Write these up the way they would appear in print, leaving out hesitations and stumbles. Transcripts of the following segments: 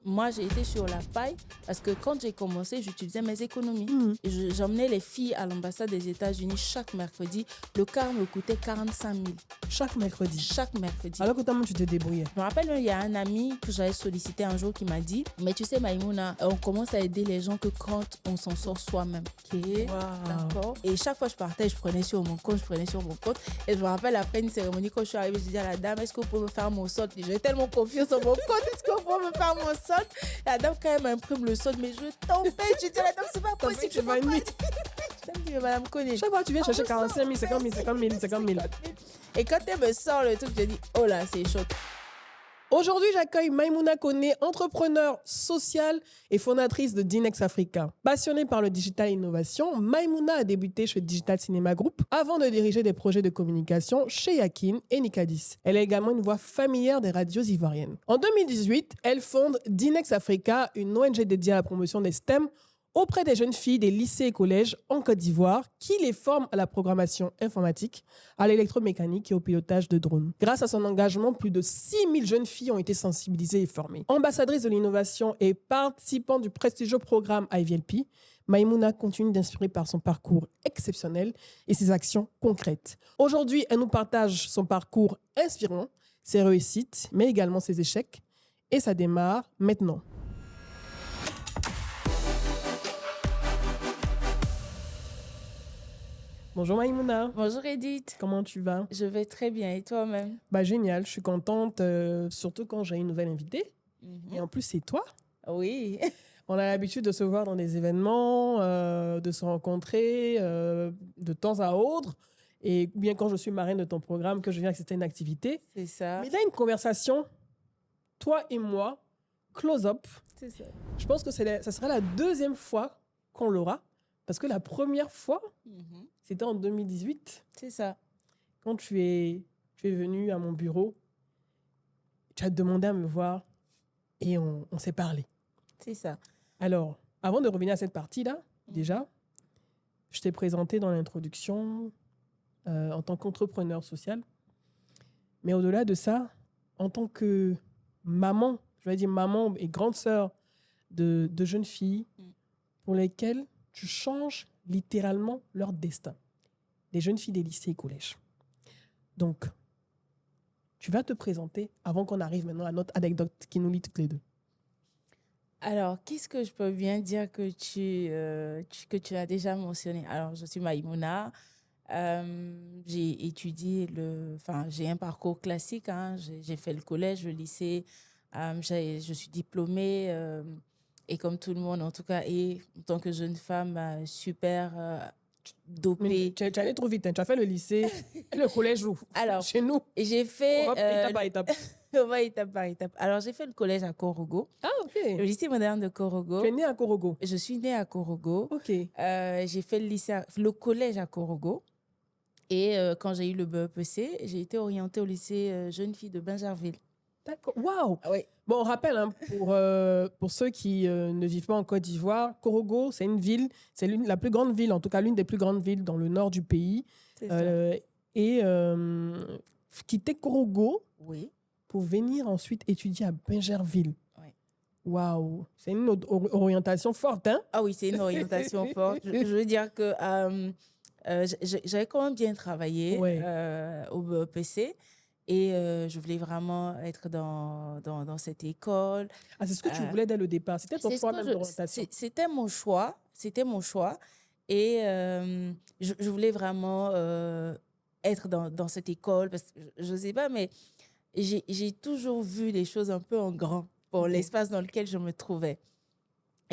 Moi, j'ai été sur la paille parce que quand j'ai commencé, j'utilisais mes économies. Mhm. Et j'emmenais les filles à l'ambassade des États-Unis chaque mercredi. Le quart me coûtait 45 000 Chaque mercredi. chaque mercredi. Alors que toi, tu te débrouillais. Je me rappelle, il y a un ami que j'avais sollicité un jour qui m'a dit, mais tu sais, Maïmouna, on commence à aider les gens que quand on s'en sort soi-même. Ok, d'accord. Et chaque fois que je partais, je prenais sur mon compte. Et je me rappelle, après une cérémonie, quand je suis arrivée, je disais à la dame, est-ce que vous pouvez me faire mon solde? J'ai tellement confiance en mon compte, est-ce que vous pouvez me faire mon solde? La dame, quand elle m'imprime le solde, mais je tombais. Je dis à la dame, c'est pas possible. Tu vas une nuit. Je me dis, mais madame connaît. Chaque fois, tu viens chercher 45 000, 50 000, 50 000. Et quand elle me sort le truc, je dis, oh là, c'est chaud. Aujourd'hui, j'accueille Maïmouna Koné, entrepreneure sociale et fondatrice de Dinex Africa. Passionnée par le digital innovation, Maïmouna a débuté chez Digital Cinema Group avant de diriger des projets de communication chez Yakin et Nicadis. Elle a également une voix familière des radios ivoiriennes. En 2018, elle fonde Dinex Africa, une ONG dédiée à la promotion des STEM auprès des jeunes filles des lycées et collèges en Côte d'Ivoire qui les forment à la programmation informatique, à l'électromécanique et au pilotage de drones. Grâce à son engagement, plus de 6000 jeunes filles ont été sensibilisées et formées. Ambassadrice de l'innovation et participant du prestigieux programme IVLP, Maïmouna continue d'inspirer par son parcours exceptionnel et ses actions concrètes. Aujourd'hui, elle nous partage son parcours inspirant, ses réussites, mais également ses échecs. Et ça démarre maintenant. Bonjour Maïmouna. Bonjour Edith. Comment tu vas? Je vais très bien. Et toi-même? Génial, je suis contente, surtout quand j'ai une nouvelle invitée. Et en plus, c'est toi. Oui. On a l'habitude de se voir dans des événements, de se rencontrer de temps à autre. Et bien quand je suis marraine de ton programme, que je viens assister à une activité. C'est ça. Mais là, une conversation, toi et moi, close-up. C'est ça. Je pense que ça sera la deuxième fois qu'on l'aura. Parce que la première fois, c'était en 2018. C'est ça. Quand tu es venu à mon bureau, tu as demandé à me voir et on s'est parlé. C'est ça. Alors, avant de revenir à cette partie-là, déjà, je t'ai présenté dans l'introduction en tant qu'entrepreneur social. Mais au-delà de ça, en tant que maman, je vais dire maman et grande sœur de jeunes filles pour lesquelles tu changes littéralement leur destin. Des jeunes filles des lycées et collèges. Donc, tu vas te présenter avant qu'on arrive maintenant à notre anecdote qui nous lie toutes les deux. Alors, qu'est-ce que je peux bien dire que tu as déjà mentionné? Alors, je suis Maïmouna. J'ai étudié j'ai un parcours classique. J'ai fait le collège, le lycée. Je suis diplômée. Et comme tout le monde, en tout cas, et en tant que jeune femme super dopée. Mais tu allais trop vite, hein. Tu as fait le lycée et le collège chez nous. Et j'ai fait... étape par étape. On va étape par étape. Alors, j'ai fait le collège à Korogo. Ah, ok. Le lycée moderne de Korogo. Tu es née à Korogo? Je suis née à Korogo. Ok. J'ai fait le collège à Korogo. Et quand j'ai eu le BEPC, j'ai été orientée au lycée jeune fille de Bingerville. D'accord. Waouh! Oui. Bon, on rappelle, pour ceux qui ne vivent pas en Côte d'Ivoire, Korogo, c'est une ville, c'est la plus grande ville, en tout cas l'une des plus grandes villes dans le nord du pays. C'est ça. Et quitter Korogo Oui. pour venir ensuite étudier à Bingerville. Oui. Waouh! C'est une orientation forte, hein? Ah oui, c'est une orientation forte. Je veux dire que j'avais quand même bien travaillé au BEPC. Et je voulais vraiment être dans cette école. Ah, c'est ce que tu voulais dès le départ. C'était ton choix même d'orientation. C'était mon choix. C'était mon choix. Et je voulais vraiment être dans cette école. Parce que je ne sais pas, mais j'ai toujours vu les choses un peu en grand pour l'espace dans lequel je me trouvais.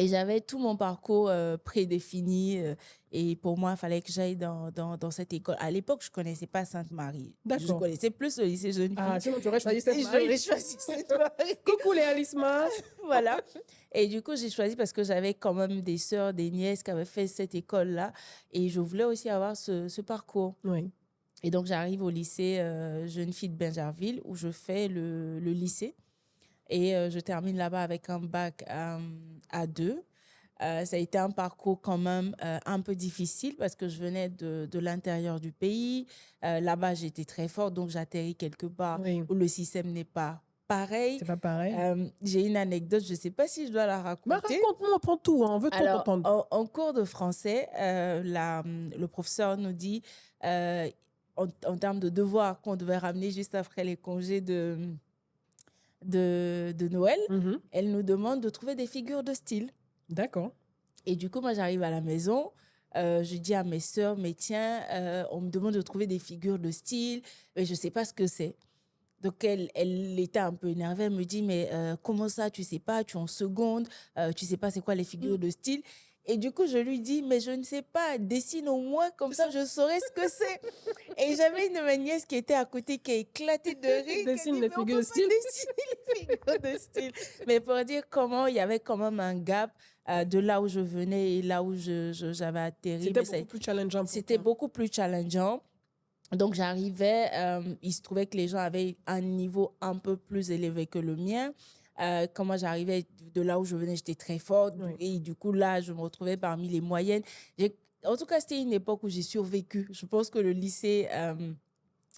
Et j'avais tout mon parcours prédéfini. Et pour moi, il fallait que j'aille dans cette école. À l'époque, je ne connaissais pas Sainte-Marie. D'accord. Je connaissais plus le lycée jeune fille. Ah, sinon tu aurais choisi Sainte-Marie. J'aurais choisi Sainte-Marie. Coucou les Alisma. Voilà. Et du coup, j'ai choisi parce que j'avais quand même des sœurs, des nièces qui avaient fait cette école-là. Et je voulais aussi avoir ce parcours. Oui. Et donc, j'arrive au lycée jeune fille de Bingerville où je fais le lycée. Et je termine là-bas avec un bac à 2. Ça a été un parcours quand même un peu difficile parce que je venais de l'intérieur du pays. Là-bas, j'étais très forte, donc j'atterris quelque part où le système n'est pas pareil. C'est pas pareil. J'ai une anecdote, je ne sais pas si je dois la Mais raconter. raconte-moi, on prend tout, hein, on veut tout Alors, entendre. en cours de français, le professeur nous dit, en termes de devoirs qu'on devait ramener juste après les congés de Noël, Mhm. elle nous demande de trouver des figures de style. D'accord. Et du coup, moi, j'arrive à la maison, je dis à mes sœurs, mais tiens, on me demande de trouver des figures de style, mais je ne sais pas ce que c'est. Donc, elle était un peu énervée. Elle me dit, mais comment ça, tu sais pas, tu es en seconde, tu sais pas c'est quoi les figures de style. Et du coup, je lui dis, mais je ne sais pas, dessine au moins, comme ça, je saurais ce que c'est. Et j'avais une de mes nièces qui était à côté, qui a éclaté de rire, qui a Dessine dit, les mais on figures peut de pas style. dessiner les figures de style. Mais pour dire comment il y avait quand même un gap de là où je venais et là où j'avais atterri. C'était Mais beaucoup plus challengeant pour c'était toi. beaucoup plus challengeant. Donc, j'arrivais, il se trouvait que les gens avaient un niveau un peu plus élevé que le mien. Quand moi, j'arrivais de là où je venais, j'étais très forte. Oui. Et du coup, là, je me retrouvais parmi les moyennes. En tout cas, c'était une époque où j'ai survécu. Je pense que le lycée,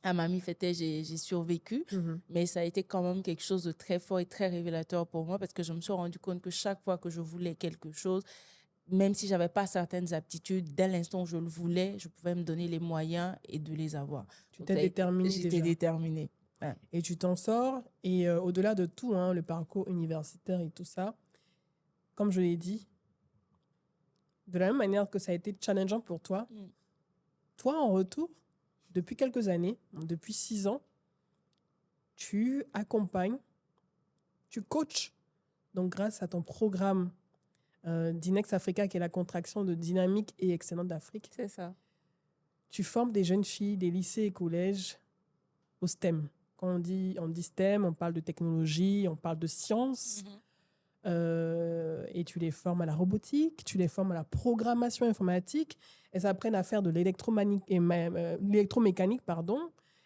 à Mamie Fêtait, j'ai survécu. Mhm. Mais ça a été quand même quelque chose de très fort et très révélateur pour moi parce que je me suis rendu compte que chaque fois que je voulais quelque chose, même si je n'avais pas certaines aptitudes, dès l'instant où je le voulais, je pouvais me donner les moyens et de les avoir. Tu t'es déterminée déjà. J'étais déterminée. Ouais. Et tu t'en sors. Et au-delà de tout, hein, le parcours universitaire et tout ça, comme je l'ai dit, de la même manière que ça a été challengeant pour toi, toi, en retour, depuis quelques années, depuis 6 ans, tu accompagnes, tu coaches, donc grâce à ton programme d'Inex Africa, qui est la contraction de Dynamique et Excellente d'Afrique, C'est ça. tu formes des jeunes filles des lycées et collèges au STEM. Quand on dit STEM, on parle de technologie, on parle de sciences. Et tu les formes à la robotique, tu les formes à la programmation informatique. Elles apprennent à faire de l'électromécanique, pardon.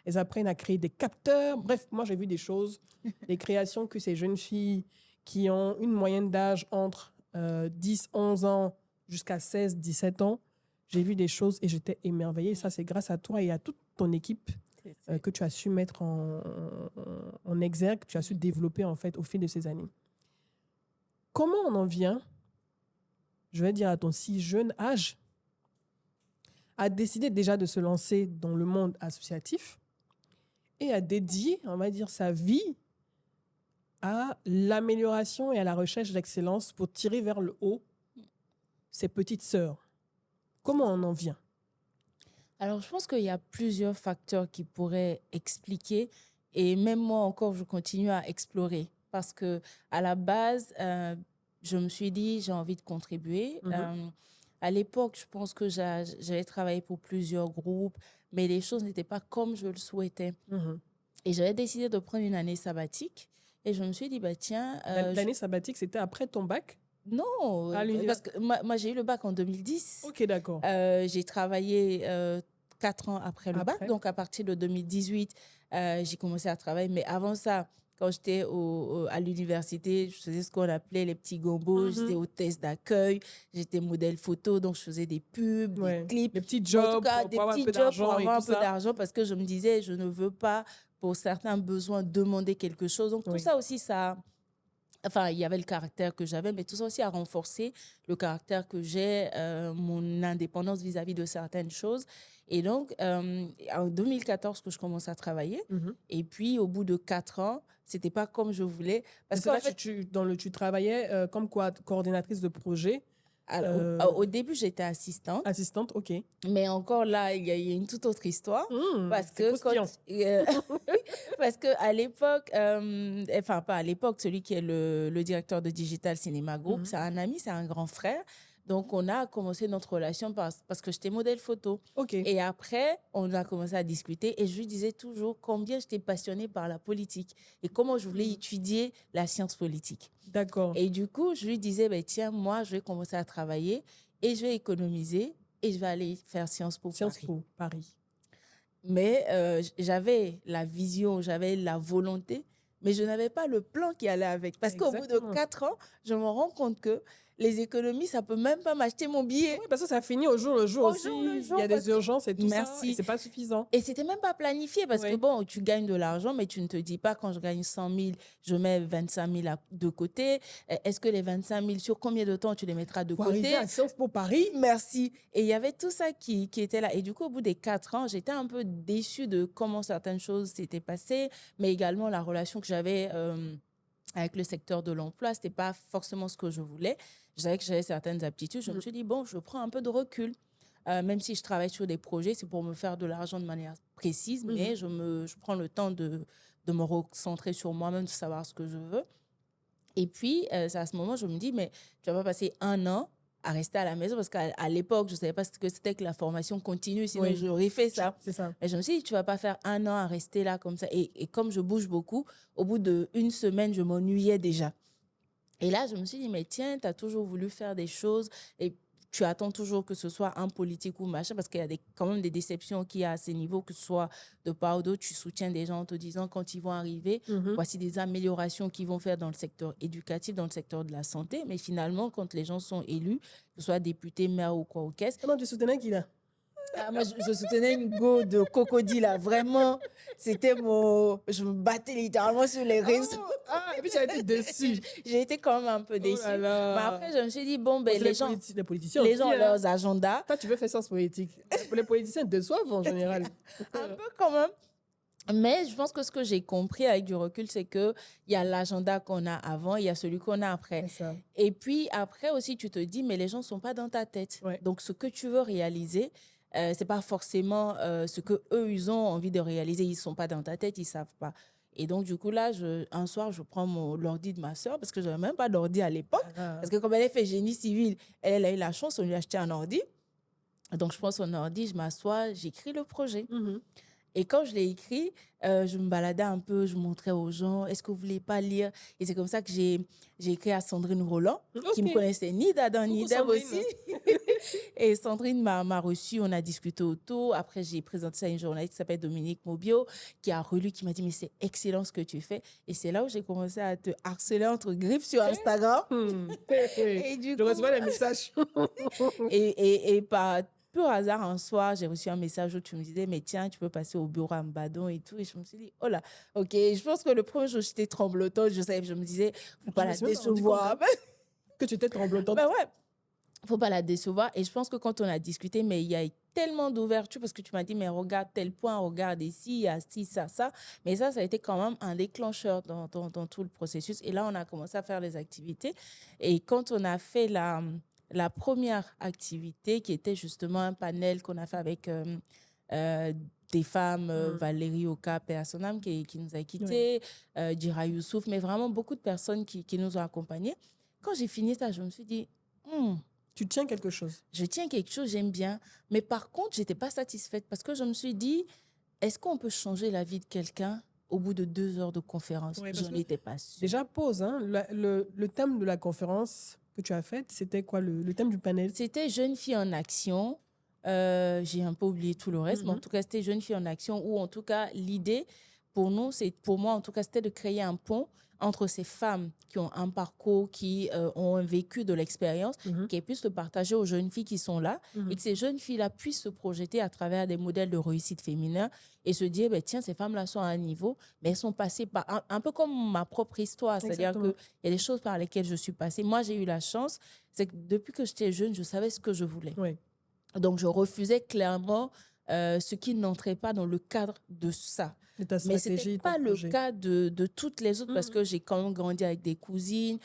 Elles apprennent à créer des capteurs. Bref, moi, j'ai vu des choses, des créations que ces jeunes filles qui ont une moyenne d'âge entre 10, 11 ans jusqu'à 16, 17 ans, j'ai vu des choses et j'étais émerveillée. Ça, c'est grâce à toi et à toute ton équipe que tu as su mettre en exergue, que tu as su développer en fait au fil de ces années. Comment on en vient, je vais dire à ton si jeune âge, à décider déjà de se lancer dans le monde associatif et à dédier, on va dire, sa vie à l'amélioration et à la recherche d'excellence pour tirer vers le haut ses petites sœurs. Comment on en vient? Alors, je pense qu'il y a plusieurs facteurs qui pourraient expliquer. Et même moi encore, je continue à explorer. Parce que à la base, je me suis dit, j'ai envie de contribuer. À l'époque, je pense que j'avais travaillé pour plusieurs groupes, mais les choses n'étaient pas comme je le souhaitais. Et j'avais décidé de prendre une année sabbatique. Et je me suis dit, bah, tiens... L'année sabbatique, c'était après ton bac? Non, parce que moi, j'ai eu le bac en 2010. Ok, d'accord. J'ai travaillé 4 ans après le bac. Donc, à partir de 2018, j'ai commencé à travailler. Mais avant ça, quand j'étais à l'université, je faisais ce qu'on appelait les petits gombos. J'étais hôtesse d'accueil. J'étais modèle photo. Donc, je faisais des pubs, des clips. Des petits jobs, en tout cas, pour avoir un peu d'argent pour avoir et un tout peu ça. d'argent parce que je me disais, je ne veux pas, pour certains besoins, demander quelque chose. Donc, tout ça aussi, ça... Enfin, il y avait le caractère que j'avais, mais tout ça aussi a renforcé le caractère que j'ai, mon indépendance vis-à-vis de certaines choses. Et donc, en 2014, que je commence à travailler. Et puis, au bout de 4 ans, c'était pas comme je voulais. Parce que là, tu travaillais comme quoi, coordinatrice de projet. Alors, au début, j'étais assistante. Assistante, ok. Mais encore là, il y a une toute autre histoire. Parce que parce qu'à l'époque, enfin pas à l'époque, celui qui est le directeur de Digital Cinema Group, c'est un ami, c'est un grand frère. Donc, on a commencé notre relation parce que j'étais modèle photo. Et après, on a commencé à discuter et je lui disais toujours combien j'étais passionnée par la politique et comment je voulais étudier la science politique. D'accord. Et du coup, je lui disais, bah, tiens, moi, je vais commencer à travailler et je vais économiser et je vais aller faire Sciences Po Paris. Mais j'avais la vision, j'avais la volonté, mais je n'avais pas le plan qui allait avec. Parce qu'au bout de 4 ans, je me rends compte que les économies, ça peut même pas m'acheter mon billet. Oui, parce que ça finit au jour le jour Au aussi. jour le Il jour, y a parce des urgences et tout ça. Merci. Et c'est pas suffisant. Et c'était même pas planifié parce que Oui. bon, tu gagnes de l'argent, mais tu ne te dis pas quand je gagne 100 000, je mets 25 000 de côté. Est-ce que les 25 000, sur combien de temps tu les mettras de Pour côté? arriver à Sciences Po Paris. Merci. Et il y avait tout ça qui était là. Et du coup, au bout des 4 ans, j'étais un peu déçue de comment certaines choses s'étaient passées, mais également la relation que j'avais avec le secteur de l'emploi, c'était pas forcément ce que je voulais. Je savais que j'avais certaines aptitudes. Je me suis dit, bon, je prends un peu de recul. Même si je travaille sur des projets, c'est pour me faire de l'argent de manière précise, mais je prends le temps de me recentrer sur moi-même, de savoir ce que je veux. Et puis, c'est à ce moment, je me dis, mais tu vas pas passer 1 an à rester à la maison parce qu'à l'époque, je ne savais pas ce que c'était que la formation continue, sinon Oui. j'aurais fait ça. C'est ça. Et je me suis dit, tu vas pas faire 1 an à rester là comme ça. Et comme je bouge beaucoup, au bout d'1 semaine, je m'ennuyais déjà. Et là, je me suis dit, mais tiens, tu as toujours voulu faire des choses et tu attends toujours que ce soit un politique ou machin, parce qu'il y a quand même des déceptions qu'il y a à ces niveaux, que ce soit de part ou d'autre. Tu soutiens des gens en te disant, quand ils vont arriver, voici des améliorations qu'ils vont faire dans le secteur éducatif, dans le secteur de la santé. Mais finalement, quand les gens sont élus, que ce soit députés, maires ou quoi au caisse, Comment tu soutenais qui là? moi, je soutenais une go de Cocody, là. Vraiment, c'était mon... Je me battais littéralement sur les réseaux. Et puis tu as été déçue. J'ai été quand même un peu déçue. Oh là là. Mais après, je me suis dit, bon, ben, C'est les gens, les politiciens les aussi, gens ont hein. leurs agendas. Toi, tu veux faire sciences politiques. Les politiciens déçoivent en général. Un peu quand même. Mais je pense que ce que j'ai compris avec du recul, c'est qu'il y a l'agenda qu'on a avant, il y a celui qu'on a après. C'est ça. Et puis après aussi, tu te dis, mais les gens ne sont pas dans ta tête. Ouais. Donc, ce que tu veux réaliser, ce n'est pas forcément ce qu'eux, ils ont envie de réaliser. Ils ne sont pas dans ta tête, ils ne savent pas. Et donc, du coup, là, un soir, je prends l'ordi de ma soeur, parce que je n'avais même pas d'ordi à l'époque. Parce que comme elle a fait génie civil, elle a eu la chance, on lui a acheté un ordi. Donc, je prends son ordi, je m'assois, j'écris le projet. Et quand je l'ai écrit, je me baladais un peu, je montrais aux gens, est-ce que vous voulez pas lire? Et c'est comme ça que j'ai écrit à Sandrine Roland, qui me connaissait ni d'Adam ni d'Ève aussi. Et Sandrine m'a reçue, on a discuté autour. Après, j'ai présenté ça à une journaliste qui s'appelle Dominique Mobio, qui a relu, qui m'a dit, mais c'est excellent ce que tu fais. Et c'est là où j'ai commencé à te harceler entre griffes sur Instagram. Et du coup, je recevais les messages. et par pur hasard, un soir, j'ai reçu un message où tu me disais, mais tiens, tu peux passer au bureau à Mbadon et tout. Et je me suis dit, oh là, ok. Je pense que le premier jour, j'étais tremblotante. Je me disais, faut pas la décevoir. Que tu étais tremblotante. Ben ouais, faut pas la décevoir. Et je pense que quand on a discuté, mais il y a tellement d'ouverture parce que tu m'as dit, mais regarde tel point, regarde ici, il y a ci, ça, ça. Mais ça a été quand même un déclencheur dans tout le processus. Et là, on a commencé à faire les activités. Et quand on a fait la première activité, qui était justement un panel qu'on a fait avec des femmes, Valérie Oka, paix à son âme, qui nous a quittés, Djira Youssouf, mais vraiment beaucoup de personnes qui nous ont accompagnés. Quand j'ai fini ça, je me suis dit, tu tiens quelque chose. Je tiens quelque chose, j'aime bien. Mais par contre, je n'étais pas satisfaite parce que je me suis dit, est-ce qu'on peut changer la vie de quelqu'un au bout de 2 heures de conférence? Je n'étais pas sûre. Déjà, pause. Hein, le thème de la conférence que tu as faite, c'était quoi le thème du panel? C'était Jeunes filles en action. J'ai un peu oublié tout le reste, mais en tout cas, c'était Jeunes filles en action, ou en tout cas, l'idée pour nous, pour moi, en tout cas, c'était de créer un pont entre ces femmes qui ont un parcours, qui ont un vécu de l'expérience, qu'elles puissent le partager aux jeunes filles qui sont là, et que ces jeunes filles-là puissent se projeter à travers des modèles de réussite féminin et se dire, ben, tiens, ces femmes-là sont à un niveau, mais elles sont passées par, un peu comme ma propre histoire, c'est-à-dire qu'il y a des choses par lesquelles je suis passée. Moi, j'ai eu la chance, c'est que depuis que j'étais jeune, je savais ce que je voulais. Oui. Donc, je refusais clairement ce qui n'entrait pas dans le cadre de ça. Mais ce n'était pas le cas de toutes les autres parce que j'ai quand même grandi avec des cousines.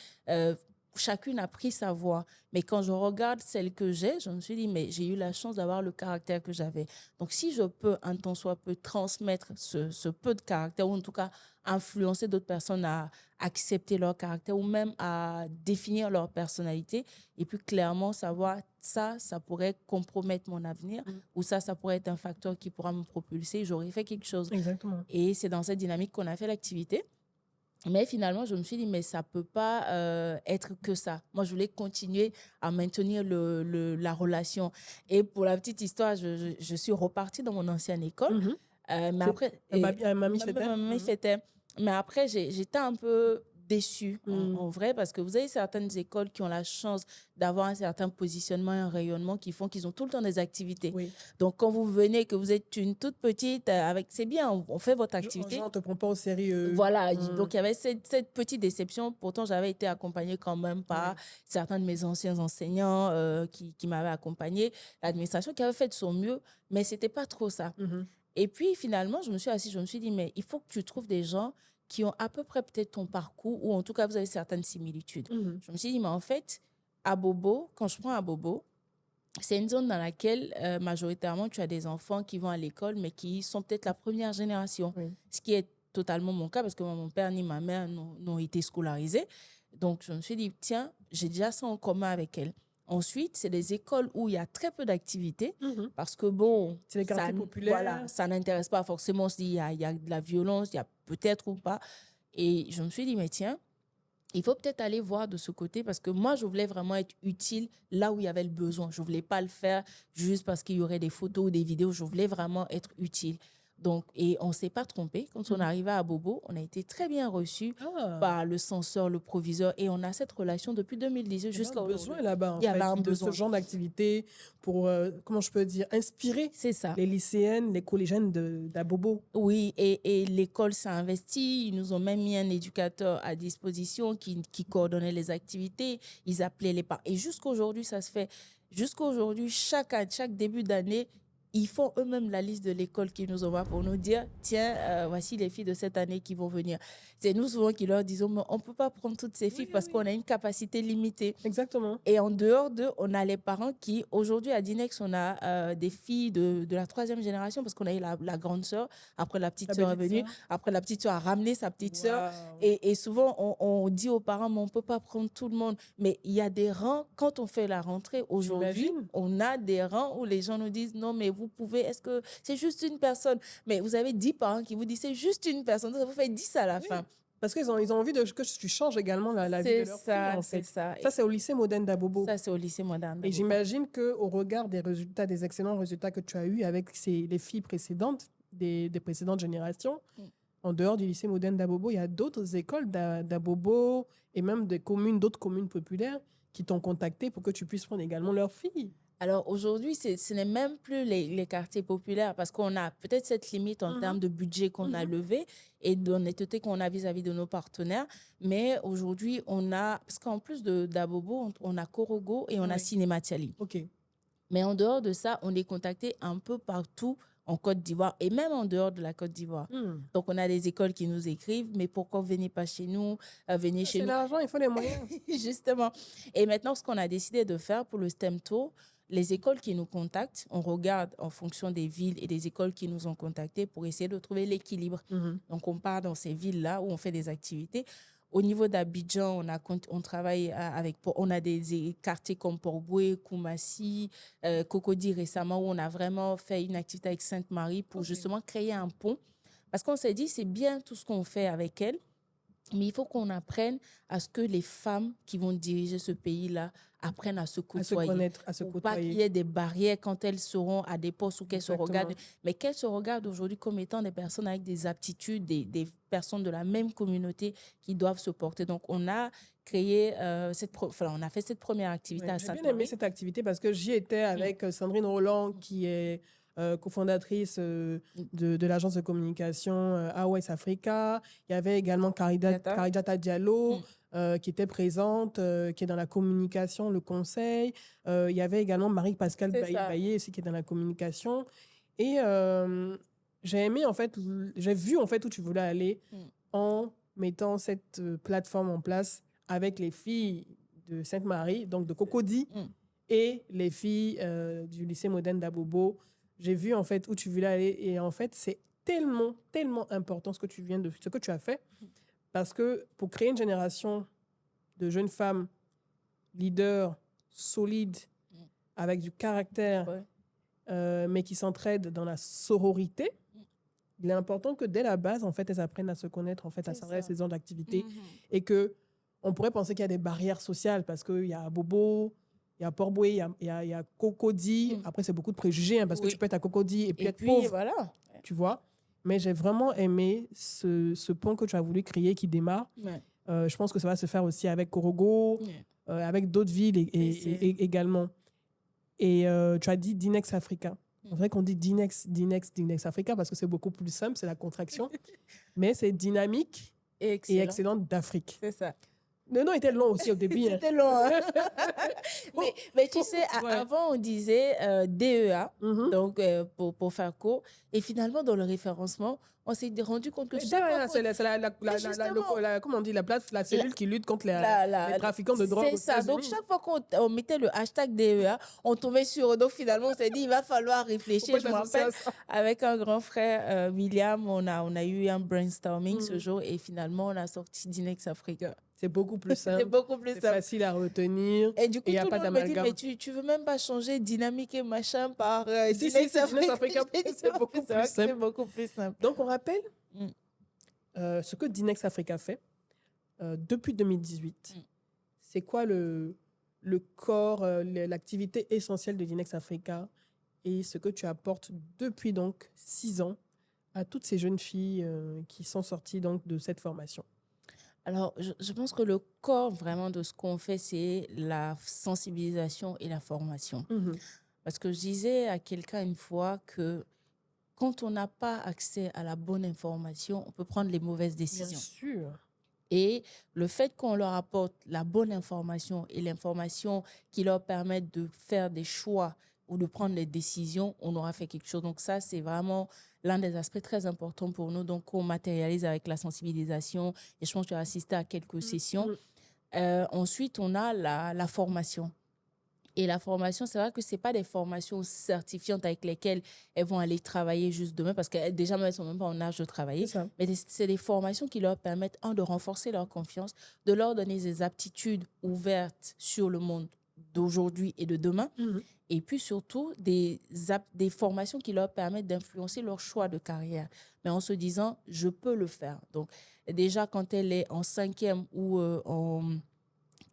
Chacune a pris sa voie. Mais quand je regarde celle que j'ai, je me suis dit, mais j'ai eu la chance d'avoir le caractère que j'avais. Donc, si je peux, un tant soit peu, transmettre ce peu de caractère, ou en tout cas influencer d'autres personnes à accepter leur caractère ou même à définir leur personnalité, et puis clairement savoir ça pourrait compromettre mon avenir ou ça pourrait être un facteur qui pourra me propulser, j'aurais fait quelque chose. Exactement. Et c'est dans cette dynamique qu'on a fait l'activité. Mais finalement, je me suis dit, mais ça ne peut pas être que ça. Moi, je voulais continuer à maintenir la relation. Et pour la petite histoire, je suis repartie dans mon ancienne école. Mais après, Mamie Fete. Mais après, j'étais un peu déçue en vrai, parce que vous avez certaines écoles qui ont la chance d'avoir un certain positionnement et un rayonnement qui font qu'ils ont tout le temps des activités. Oui. Donc, quand vous venez, que vous êtes une toute petite, c'est bien, on fait votre activité. Genre, on ne te prend pas au sérieux. Voilà, donc il y avait cette petite déception. Pourtant, j'avais été accompagnée quand même par certains de mes anciens enseignants qui m'avaient accompagnée, l'administration qui avait fait de son mieux, mais ce n'était pas trop ça. Et puis, finalement, je me suis assise, je me suis dit, mais il faut que tu trouves des gens qui ont à peu près peut-être ton parcours, ou en tout cas, vous avez certaines similitudes. Je me suis dit, mais en fait, à Bobo, quand je prends à Bobo, c'est une zone dans laquelle, majoritairement, tu as des enfants qui vont à l'école, mais qui sont peut-être la première génération. Ce qui est totalement mon cas, parce que mon père ni ma mère n'ont été scolarisés. Donc, je me suis dit, tiens, j'ai déjà ça en commun avec elle. Ensuite, c'est des écoles où il y a très peu d'activités, parce que, bon, c'est les quartiers populaires. Voilà, ça n'intéresse pas forcément s'il y a de la violence, il y a peut-être ou pas. Et je me suis dit, mais tiens, il faut peut-être aller voir de ce côté, parce que moi, je voulais vraiment être utile là où il y avait le besoin. Je ne voulais pas le faire juste parce qu'il y aurait des photos ou des vidéos. Je voulais vraiment être utile. Donc, et on ne s'est pas trompé. Quand on est arrivé à Bobo, on a été très bien reçus par le censeur, le proviseur, et on a cette relation depuis 2018 jusqu'à aujourd'hui. Il y avait un besoin là-bas, Il y avait un besoin de ce genre d'activité pour, comment je peux dire, inspirer les lycéennes, les collégiennes d'Abobo. Oui, et l'école s'est investie. Ils nous ont même mis un éducateur à disposition qui coordonnait les activités. Ils appelaient les parents. Et jusqu'à aujourd'hui, ça se fait. Jusqu'à aujourd'hui, chaque début d'année, ils font eux-mêmes la liste de l'école qu'ils nous envoient pour nous dire, tiens, voici les filles de cette année qui vont venir. C'est nous souvent qui leur disons, mais on ne peut pas prendre toutes ces filles parce qu'on a une capacité limitée. Exactement. Et en dehors d'eux, on a les parents qui, aujourd'hui à Dinex, on a des filles de la 3e génération, parce qu'on a eu la grande sœur, après la petite sœur est venue, après la petite sœur a ramené sa petite sœur. Et souvent, on dit aux parents, mais on ne peut pas prendre tout le monde. Mais il y a des rangs, quand on fait la rentrée, aujourd'hui, on a des rangs où les gens nous disent, non, mais vous pouvez, est-ce que c'est juste une personne? Mais vous avez 10 parents qui vous disent, c'est juste une personne, ça vous fait 10 à la fin. Parce qu'ils ont envie que tu changes également la vie de leur fille, en fait. Ça, c'est au lycée moderne d'Abobo. Ça, c'est au lycée moderne d'Abobo. Et j'imagine qu'au regard des résultats, des excellents résultats que tu as eus avec les filles précédentes, des précédentes générations, en dehors du lycée moderne d'Abobo, il y a d'autres écoles d'Abobo et même d'autres communes populaires qui t'ont contacté pour que tu puisses prendre également leurs filles. Alors aujourd'hui, ce n'est même plus les quartiers populaires, parce qu'on a peut-être cette limite en termes de budget qu'on a levé et d'honnêteté qu'on a vis-à-vis de nos partenaires. Mais aujourd'hui, on a, parce qu'en plus d'Abobo, on a Korogo et on a Cinéma Tiali. Mais en dehors de ça, on est contacté un peu partout en Côte d'Ivoire et même en dehors de la Côte d'Ivoire. Donc, on a des écoles qui nous écrivent, mais pourquoi vous ne venez pas chez nous? Venez chez nous. C'est l'argent, il faut les moyens. Justement. Et maintenant, ce qu'on a décidé de faire pour le STEM Tour, les écoles qui nous contactent, on regarde en fonction des villes et des écoles qui nous ont contactés pour essayer de trouver l'équilibre. Donc, on part dans ces villes-là où on fait des activités. Au niveau d'Abidjan, on travaille on a des quartiers comme Port-Boué, Koumassi, Cocody récemment, où on a vraiment fait une activité avec Sainte-Marie pour justement créer un pont. Parce qu'on s'est dit, c'est bien tout ce qu'on fait avec elle, mais il faut qu'on apprenne à ce que les femmes qui vont diriger ce pays-là apprennent à se côtoyer. À se connaître, à se côtoyer. Pas qu'il y ait des barrières quand elles seront à des postes ou qu'elles se regardent, mais qu'elles se regardent aujourd'hui comme étant des personnes avec des aptitudes, des personnes de la même communauté qui doivent se porter. Donc, on a créé on a fait cette première activité à Sainte-Marie. J'ai bien aimé cette activité parce que j'y étais avec Sandrine Roland, qui est cofondatrice de l'agence de communication West Africa. Il y avait également Karidata Diallo, qui était présente, qui est dans la communication, le conseil. Il y avait également Marie-Pascale Baillé aussi, qui est dans la communication. Et j'ai aimé, en fait, j'ai vu en fait où tu voulais aller en mettant cette plateforme en place avec les filles de Sainte-Marie, donc de Cocody, et les filles du lycée moderne d'Abobo. J'ai vu en fait où tu voulais aller, et en fait c'est tellement important ce que tu as fait, parce que pour créer une génération de jeunes femmes leaders, solides, avec du caractère, mais qui s'entraident dans la sororité, il est important que dès la base en fait elles apprennent à se connaître, en fait à s'adresser à ces genres d'activités, et que on pourrait penser qu'il y a des barrières sociales parce qu'il y a Bobo, il y a Port-Boué, il y a Cocody. Après, c'est beaucoup de préjugés, parce que tu peux être à Cocody et puis être pauvre. Voilà. Tu vois. Mais j'ai vraiment aimé ce pont que tu as voulu créer qui démarre. Je pense que ça va se faire aussi avec Korogo, avec d'autres villes également. Et tu as dit Dinex Africa. C'est vrai qu'on dit Dinex Africa parce que c'est beaucoup plus simple, c'est la contraction. Mais c'est dynamique et excellente d'Afrique. C'est ça. Le nom était long aussi au début. C'était long. Hein? mais tu sais, avant, on disait DEA, donc pour faire court. Et finalement, dans le référencement, on s'est rendu compte que c'est comment on dit, la cellule qui lutte contre les trafiquants de drogue. C'est ça. Donc, chaque fois qu'on mettait le hashtag DEA, on tombait sur eux. Donc, finalement, on s'est dit, il va falloir réfléchir. Je me rappelle, avec un grand frère, William, on a eu un brainstorming ce jour et finalement, on a sorti Dinex Africa. C'est beaucoup plus simple. C'est beaucoup plus simple. Facile à retenir. Et du coup, tout le monde me dit, mais tu veux même pas changer dynamique et machin par Dinex Africa. C'est beaucoup plus simple. C'est beaucoup plus simple. Donc, on rappelle ce que Dinex Africa fait depuis 2018. C'est quoi le corps, l'activité essentielle de Dinex Africa et ce que tu apportes depuis donc 6 ans à toutes ces jeunes filles qui sont sorties donc de cette formation? Alors, je pense que le corps vraiment de ce qu'on fait, c'est la sensibilisation et la formation. Parce que je disais à quelqu'un une fois que quand on n'a pas accès à la bonne information, on peut prendre les mauvaises décisions. Bien sûr. Et le fait qu'on leur apporte la bonne information et l'information qui leur permettent de faire des choix ou de prendre des décisions, on aura fait quelque chose. Donc ça, c'est vraiment l'un des aspects très importants pour nous. Donc, on matérialise avec la sensibilisation. Et je pense que tu as assisté à quelques sessions. Ensuite, on a la formation. Et la formation, c'est vrai que ce n'est pas des formations certifiantes avec lesquelles elles vont aller travailler juste demain, parce que déjà, elles ne sont même pas en âge de travailler. Mais c'est des formations qui leur permettent, de renforcer leur confiance, de leur donner des aptitudes ouvertes sur le monde d'aujourd'hui et de demain. Et puis surtout, des formations qui leur permettent d'influencer leur choix de carrière. Mais en se disant, je peux le faire. Donc, déjà, quand elle est en 5e ou en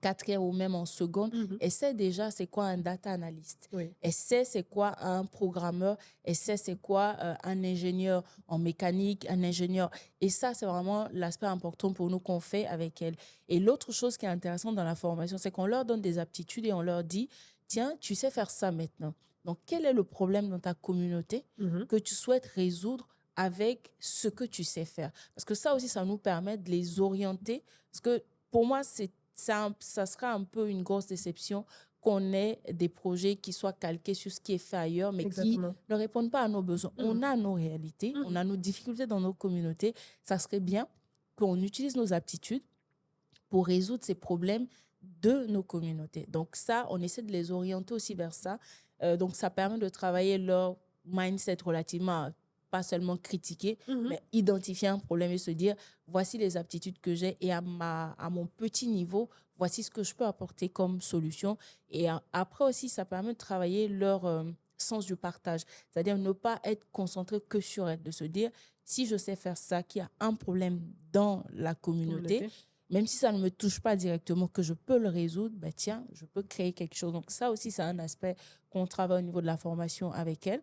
4e ou même en seconde, elle sait déjà c'est quoi un data analyst. Elle sait c'est quoi un programmeur. Elle sait c'est quoi un ingénieur en mécanique, un ingénieur. Et ça, c'est vraiment l'aspect important pour nous qu'on fait avec elle. Et l'autre chose qui est intéressante dans la formation, c'est qu'on leur donne des aptitudes et on leur dit, tiens, tu sais faire ça maintenant. Donc, quel est le problème dans ta communauté que tu souhaites résoudre avec ce que tu sais faire? Parce que ça aussi, ça nous permet de les orienter. Parce que pour moi, ça sera un peu une grosse déception qu'on ait des projets qui soient calqués sur ce qui est fait ailleurs, mais qui ne répondent pas à nos besoins. On a nos réalités, on a nos difficultés dans nos communautés. Ça serait bien qu'on utilise nos aptitudes pour résoudre ces problèmes de nos communautés. Donc ça, on essaie de les orienter aussi vers ça. Donc ça permet de travailler leur mindset relativement, pas seulement critiquer, mais identifier un problème et se dire, voici les aptitudes que j'ai et à mon petit niveau, voici ce que je peux apporter comme solution. Et après aussi, ça permet de travailler leur sens du partage. C'est-à-dire ne pas être concentré que sur elle, de se dire, si je sais faire ça, qu'il y a un problème dans la communauté, même si ça ne me touche pas directement, que je peux le résoudre, ben tiens, je peux créer quelque chose. Donc ça aussi, c'est un aspect qu'on travaille au niveau de la formation avec elle.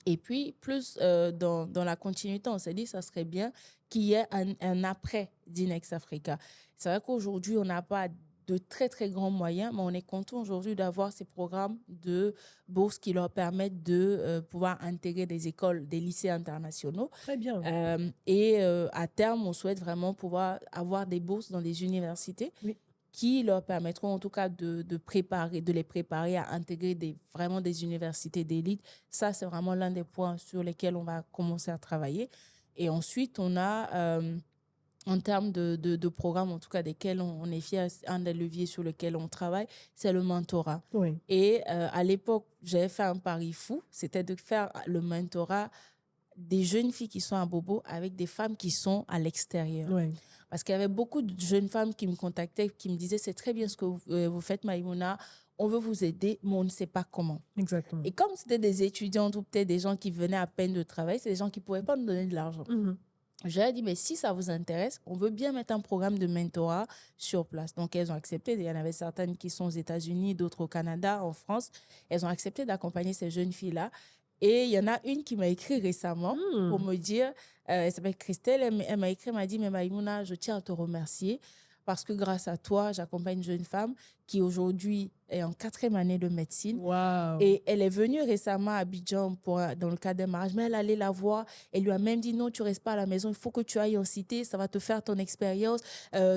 Et puis, plus dans la continuité, on s'est dit, ça serait bien qu'il y ait un après Dinex Africa. C'est vrai qu'aujourd'hui, on n'a pas de très, très grands moyens, mais on est content aujourd'hui d'avoir ces programmes de bourses qui leur permettent de pouvoir intégrer des écoles, des lycées internationaux. Très bien. Et à terme, on souhaite vraiment pouvoir avoir des bourses dans des universités qui leur permettront en tout cas de les préparer à intégrer vraiment des universités d'élite. Ça, c'est vraiment l'un des points sur lesquels on va commencer à travailler. Et ensuite, on a... en termes de programmes, en tout cas, desquels on est fiers, un des leviers sur lesquels on travaille, c'est le mentorat. Et à l'époque, j'avais fait un pari fou, c'était de faire le mentorat des jeunes filles qui sont à Bobo avec des femmes qui sont à l'extérieur. Parce qu'il y avait beaucoup de jeunes femmes qui me contactaient, qui me disaient, c'est très bien ce que vous faites, Maïmouna, on veut vous aider, mais on ne sait pas comment. Exactement. Et comme c'était des étudiantes ou peut-être des gens qui venaient à peine de travailler, c'est des gens qui ne pouvaient pas nous donner de l'argent. Je leur ai dit, mais si ça vous intéresse, on veut bien mettre un programme de mentorat sur place. Donc, elles ont accepté. Il y en avait certaines qui sont aux États-Unis, d'autres au Canada, en France. Elles ont accepté d'accompagner ces jeunes filles-là. Et il y en a une qui m'a écrit récemment pour Hmm. me dire, elle s'appelle Christelle, elle m'a écrit, elle m'a dit, mais Maïmouna, je tiens à te remercier parce que grâce à toi, j'accompagne une jeune femme qui aujourd'hui est en 4e année de médecine. Waouh. Et elle est venue récemment à Abidjan dans le cadre d'un mariage, mais elle allait la voir. Elle lui a même dit, non, tu restes pas à la maison, il faut que tu ailles en cité, ça va te faire ton expérience,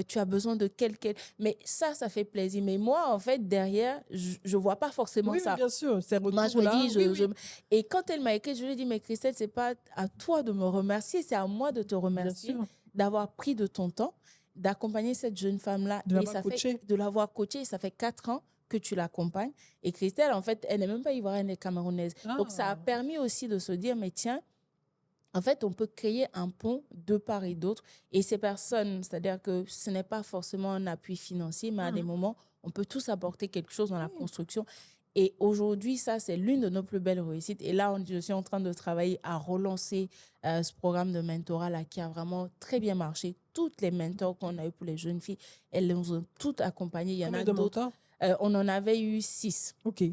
tu as besoin de quelqu'un. Mais ça fait plaisir. Mais moi, en fait, derrière, je vois pas forcément Oui, oui, ça. bien sûr. Ces Moi, je retours me là. dis, Oui, oui. et quand elle m'a écrit, je lui ai dit, mais Christelle, c'est pas à toi de me remercier, c'est à moi de te Bien remercier sûr. d'avoir pris de ton temps, d'accompagner cette jeune femme-là De et l'avoir coaché. de l'avoir coachée. Ça fait 4 ans que tu l'accompagnes. Et Christelle, en fait, elle n'est même pas ivoirienne, elle est camerounaise. Donc, ça a Ah. permis aussi de se dire, mais tiens, en fait, on peut créer un pont de part et d'autre. Et ces personnes, c'est-à-dire que ce n'est pas forcément un appui financier, mais à des Mhm. moments, on peut tous apporter quelque chose dans la Oui. construction. Et aujourd'hui, ça, c'est l'une de nos plus belles réussites. Et là, je suis en train de travailler à relancer ce programme de mentorat là, qui a vraiment très bien marché. Toutes les mentors qu'on a eu pour les jeunes filles, elles nous ont toutes accompagnées. Il y en Combien a de d'autres. mentors? On en avait eu 6 Ok.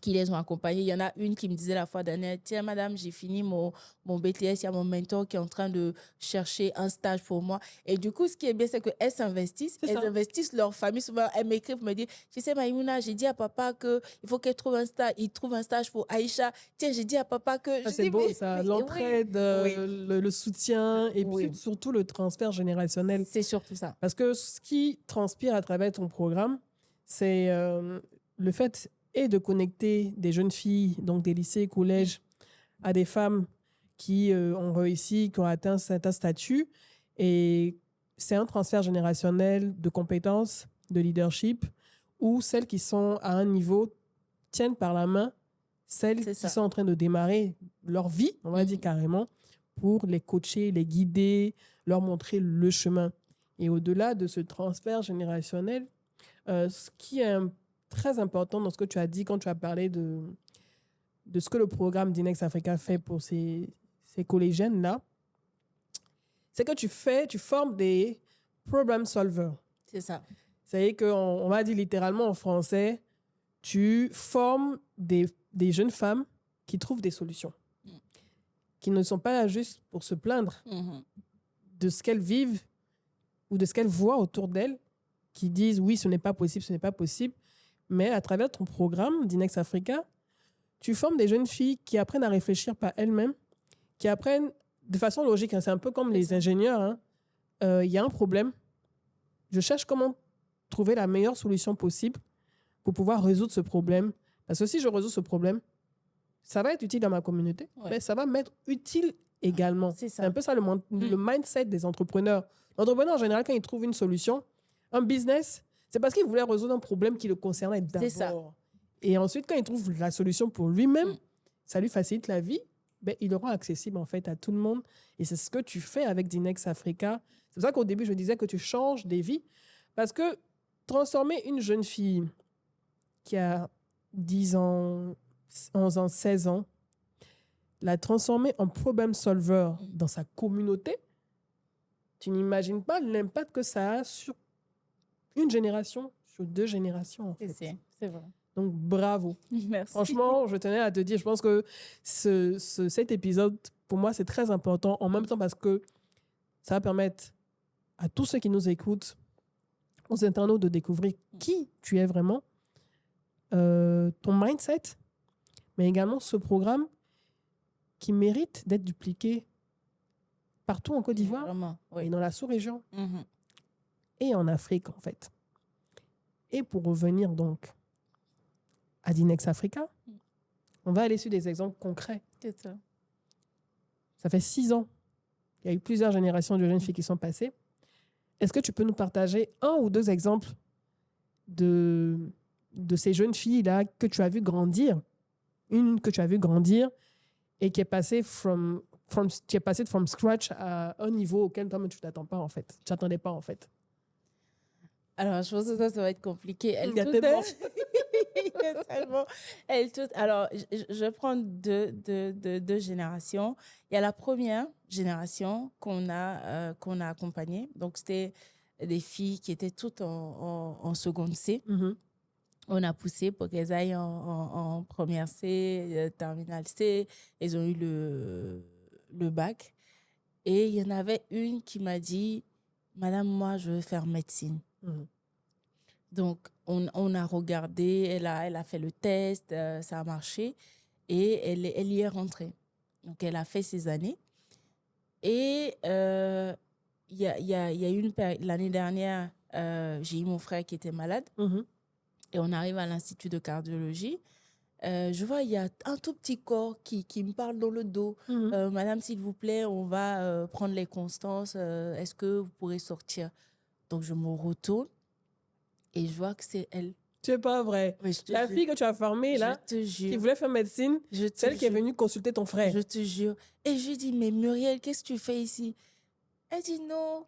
qui les ont accompagnés. Il y en a une qui me disait la fois dernière, tiens madame, j'ai fini mon BTS, il y a mon mentor qui est en train de chercher un stage pour moi. Et du coup, ce qui est bien, c'est qu'elles s'investissent, C'est elles ça. investissent leur famille. Souvent, elles m'écrivent pour me dire, tu sais Maïmouna, j'ai dit à papa qu'il faut qu'elle trouve un stage, il trouve un stage pour Aïcha. Tiens, j'ai dit à papa que... Ça, Je c'est dis, beau, ça. oui, L'entraide, oui, le soutien et puis oui, surtout le transfert générationnel. c'est surtout ça. Parce que ce qui transpire à travers ton programme, c'est le fait et de connecter des jeunes filles, donc des lycées, collèges, à des femmes qui ont réussi, qui ont atteint certains statuts. Et c'est un transfert générationnel de compétences, de leadership, où celles qui sont à un niveau tiennent par la main celles C'est qui ça. sont en train de démarrer leur vie, on va dire carrément, pour les coacher, les guider, leur montrer le chemin. Et au-delà de ce transfert générationnel, ce qui est très important dans ce que tu as dit quand tu as parlé de ce que le programme d'Inex Africa fait pour ces collégiennes-là, c'est que tu formes des problem solvers. C'est ça. C'est-à-dire qu'on va dire littéralement en français, tu formes des jeunes femmes qui trouvent des solutions, qui ne sont pas là juste pour se plaindre de ce qu'elles vivent ou de ce qu'elles voient autour d'elles, qui disent oui, ce n'est pas possible, ce n'est pas possible. Mais à travers ton programme d'Inex Africa, tu formes des jeunes filles qui apprennent à réfléchir par elles-mêmes, qui apprennent de façon logique. C'est un peu comme les ingénieurs. Il y a un problème. Je cherche comment trouver la meilleure solution possible pour pouvoir résoudre ce problème. Parce que si je résous ce problème, ça va être utile dans ma communauté, mais ça va m'être utile également. C'est ça. C'est un peu ça le mindset des entrepreneurs. L'entrepreneur, en général, quand il trouve une solution, un business, c'est parce qu'il voulait résoudre un problème qui le concernait d'abord. C'est ça. Et ensuite, quand il trouve la solution pour lui-même, ça lui facilite la vie, ben, il le rend accessible en fait à tout le monde. Et c'est ce que tu fais avec Dinex Africa. C'est pour ça qu'au début, je disais que tu changes des vies. Parce que transformer une jeune fille qui a 10 ans, 11 ans, 16 ans, la transformer en problem solver dans sa communauté, tu n'imagines pas l'impact que ça a sur une génération, sur 2 générations. En fait. C'est vrai. Donc, bravo. Merci. Franchement, je tenais à te dire, je pense que cet épisode, pour moi, c'est très important. En même temps, parce que ça va permettre à tous ceux qui nous écoutent, aux internautes, de découvrir qui tu es vraiment, ton mindset, mais également ce programme qui mérite d'être dupliqué partout en Côte d'Ivoire Vraiment, oui. et dans la sous-région et en Afrique, en fait. Et pour revenir donc à Dinex Africa, on va aller sur des exemples concrets. C'est ça. Ça fait 6 ans. Il y a eu plusieurs générations de jeunes filles qui sont passées. Est-ce que tu peux nous partager 1 ou 2 exemples de ces jeunes filles-là que tu as vu grandir, une que tu as vu grandir et qui est passée from scratch à un niveau auquel toi-même tu t'attends pas en fait. Tu t'attendais pas en fait. Alors, je pense que ça va être compliqué. Il y a tellement. Il y a tellement. Alors, je prends deux générations. Il y a la première génération qu'on a accompagnée. Donc, c'était des filles qui étaient toutes en seconde C. On a poussé pour qu'elles aillent en première C, terminale C. Elles ont eu le bac. Et il y en avait une qui m'a dit, Madame, moi, je veux faire médecine. Mhm. Donc, on a regardé, elle a fait le test, ça a marché et elle y est rentrée. Donc, elle a fait ses années. Et il y a eu l'année dernière, j'ai eu mon frère qui était malade Mhm. et on arrive à l'Institut de cardiologie. Je vois, il y a un tout petit corps qui me parle dans le dos. Mhm. Madame, s'il vous plaît, on va prendre les constances. Est-ce que vous pourrez sortir? Donc, je me retourne et je vois que c'est elle. C'est pas vrai. Oui, je te La jure. fille que tu as formée, Je là, te qui jure. voulait faire médecine, Je te c'est elle qui est jure. venue consulter ton frère. Je te jure. Et je lui dis, mais Muriel, qu'est-ce que tu fais ici? Elle dit non,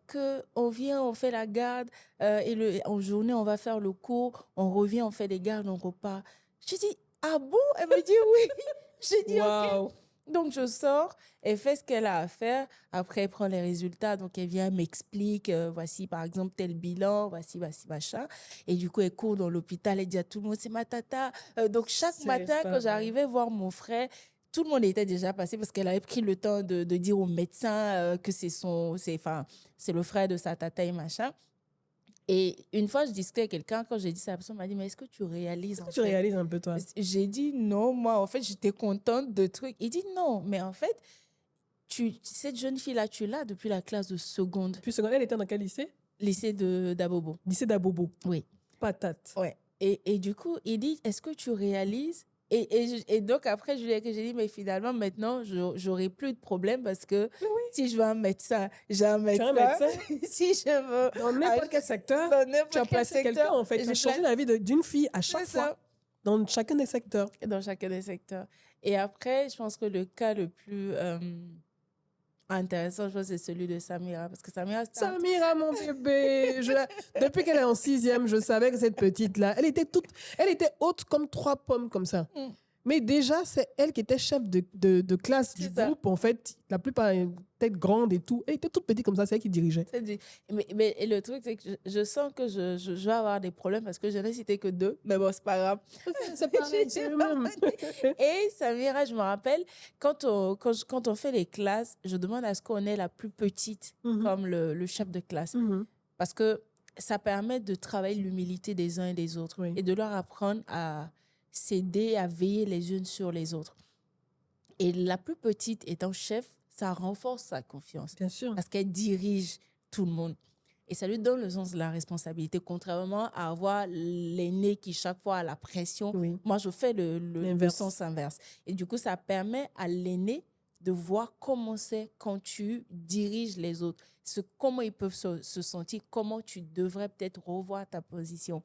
on vient, on fait la garde, en journée, on va faire le cours, on revient, on fait les gardes, on repart. Je dis, ah bon? Elle me dit oui. J'ai dit, ok. Waouh. Donc, je sors, elle fait ce qu'elle a à faire. Après, elle prend les résultats. Donc, elle vient, m'explique, voici, par exemple, tel bilan, voici, machin. Et du coup, elle court dans l'hôpital, elle dit à tout le monde, c'est ma tata. Donc, chaque C'est matin, pas quand vrai. j'arrivais voir mon frère, tout le monde était déjà passé parce qu'elle avait pris le temps de dire au médecin que c'est le frère de sa tata et machin. Et une fois, je discutais avec quelqu'un, quand j'ai dit ça, la personne m'a dit, mais est-ce que tu réalises en Tu fait? réalises un peu, toi. J'ai dit non, moi, en fait, j'étais contente de trucs. Il dit non, mais en fait, cette jeune fille-là, tu l'as depuis la classe de seconde, Puis secondaire, elle était dans quel lycée? lycée d'Abobo. Lycée d'Abobo. Oui. Patate. Ouais. Et du coup, il dit, est-ce que tu réalises? Et donc, après, j'ai dit, mais finalement, maintenant, j'aurai plus de problème parce que Mais oui. si je veux un médecin, j'ai un Tu es un médecin. médecin. Si je veux. Dans n'importe quel secteur, Dans tu n'importe as quel placé quelqu'un, secteur. en fait. Tu as j'ai changé placé- la vie d'une fille à chaque C'est fois, ça. dans chacun des secteurs. Dans chacun des secteurs. Et après, je pense que le cas le plus intéressant, je pense, c'est celui de Samira. Parce que Samira, c'était Samira, mon bébé. Depuis qu'elle est en 6e, je savais que cette petite-là, elle était haute comme 3 pommes, comme ça. Mm. Mais déjà, c'est elle qui était chef de classe du C'est ça. groupe, en fait. La plupart, tête grande et tout. Elle était toute petite comme ça, c'est elle qui dirigeait. C'est dit. Mais et le truc, c'est que je sens que je vais avoir des problèmes parce que je n'ai cité que 2. Mais bon, c'est pas grave. C'est pareil, c'est le même. Et Samira, je me rappelle, quand on fait les classes, je demande à ce qu'on ait la plus petite Mhm. comme le chef de classe. Mhm. Parce que ça permet de travailler l'humilité des uns et des autres Oui. et de leur apprendre à s'aider, à veiller les unes sur les autres. Et la plus petite étant chef, ça renforce sa confiance Bien sûr. parce qu'elle dirige tout le monde. Et ça lui donne le sens de la responsabilité, contrairement à avoir l'aîné qui, chaque fois, a la pression. Oui. Moi, je fais le L'inverse. sens inverse. Et du coup, ça permet à l'aîné de voir comment c'est quand tu diriges les autres, comment ils peuvent se sentir, comment tu devrais peut-être revoir ta position.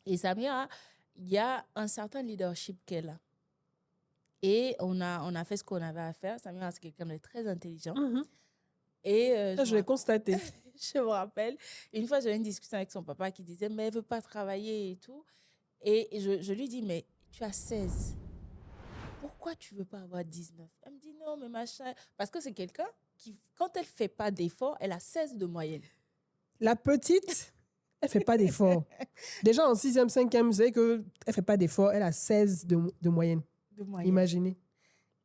Et Samira, il y a un certain leadership qu'elle a. Et on a fait ce qu'on avait à faire. Samira, c'est quelqu'un de très intelligent. Mhm. Et Ça, je l'ai constaté. je me rappelle, une fois, j'avais une discussion avec son papa qui disait, mais elle ne veut pas travailler et tout. Et je lui dis, mais tu as 16. Pourquoi tu ne veux pas avoir 19? Elle me dit, non, mais machin. Parce que c'est quelqu'un qui, quand elle ne fait pas d'effort, elle a 16 de moyenne. La petite, elle fait pas d'effort. Déjà en 6e, 5e, vous savez qu'elle ne fait pas d'effort. Elle a 16 de moyenne. De moyenne. Imaginez.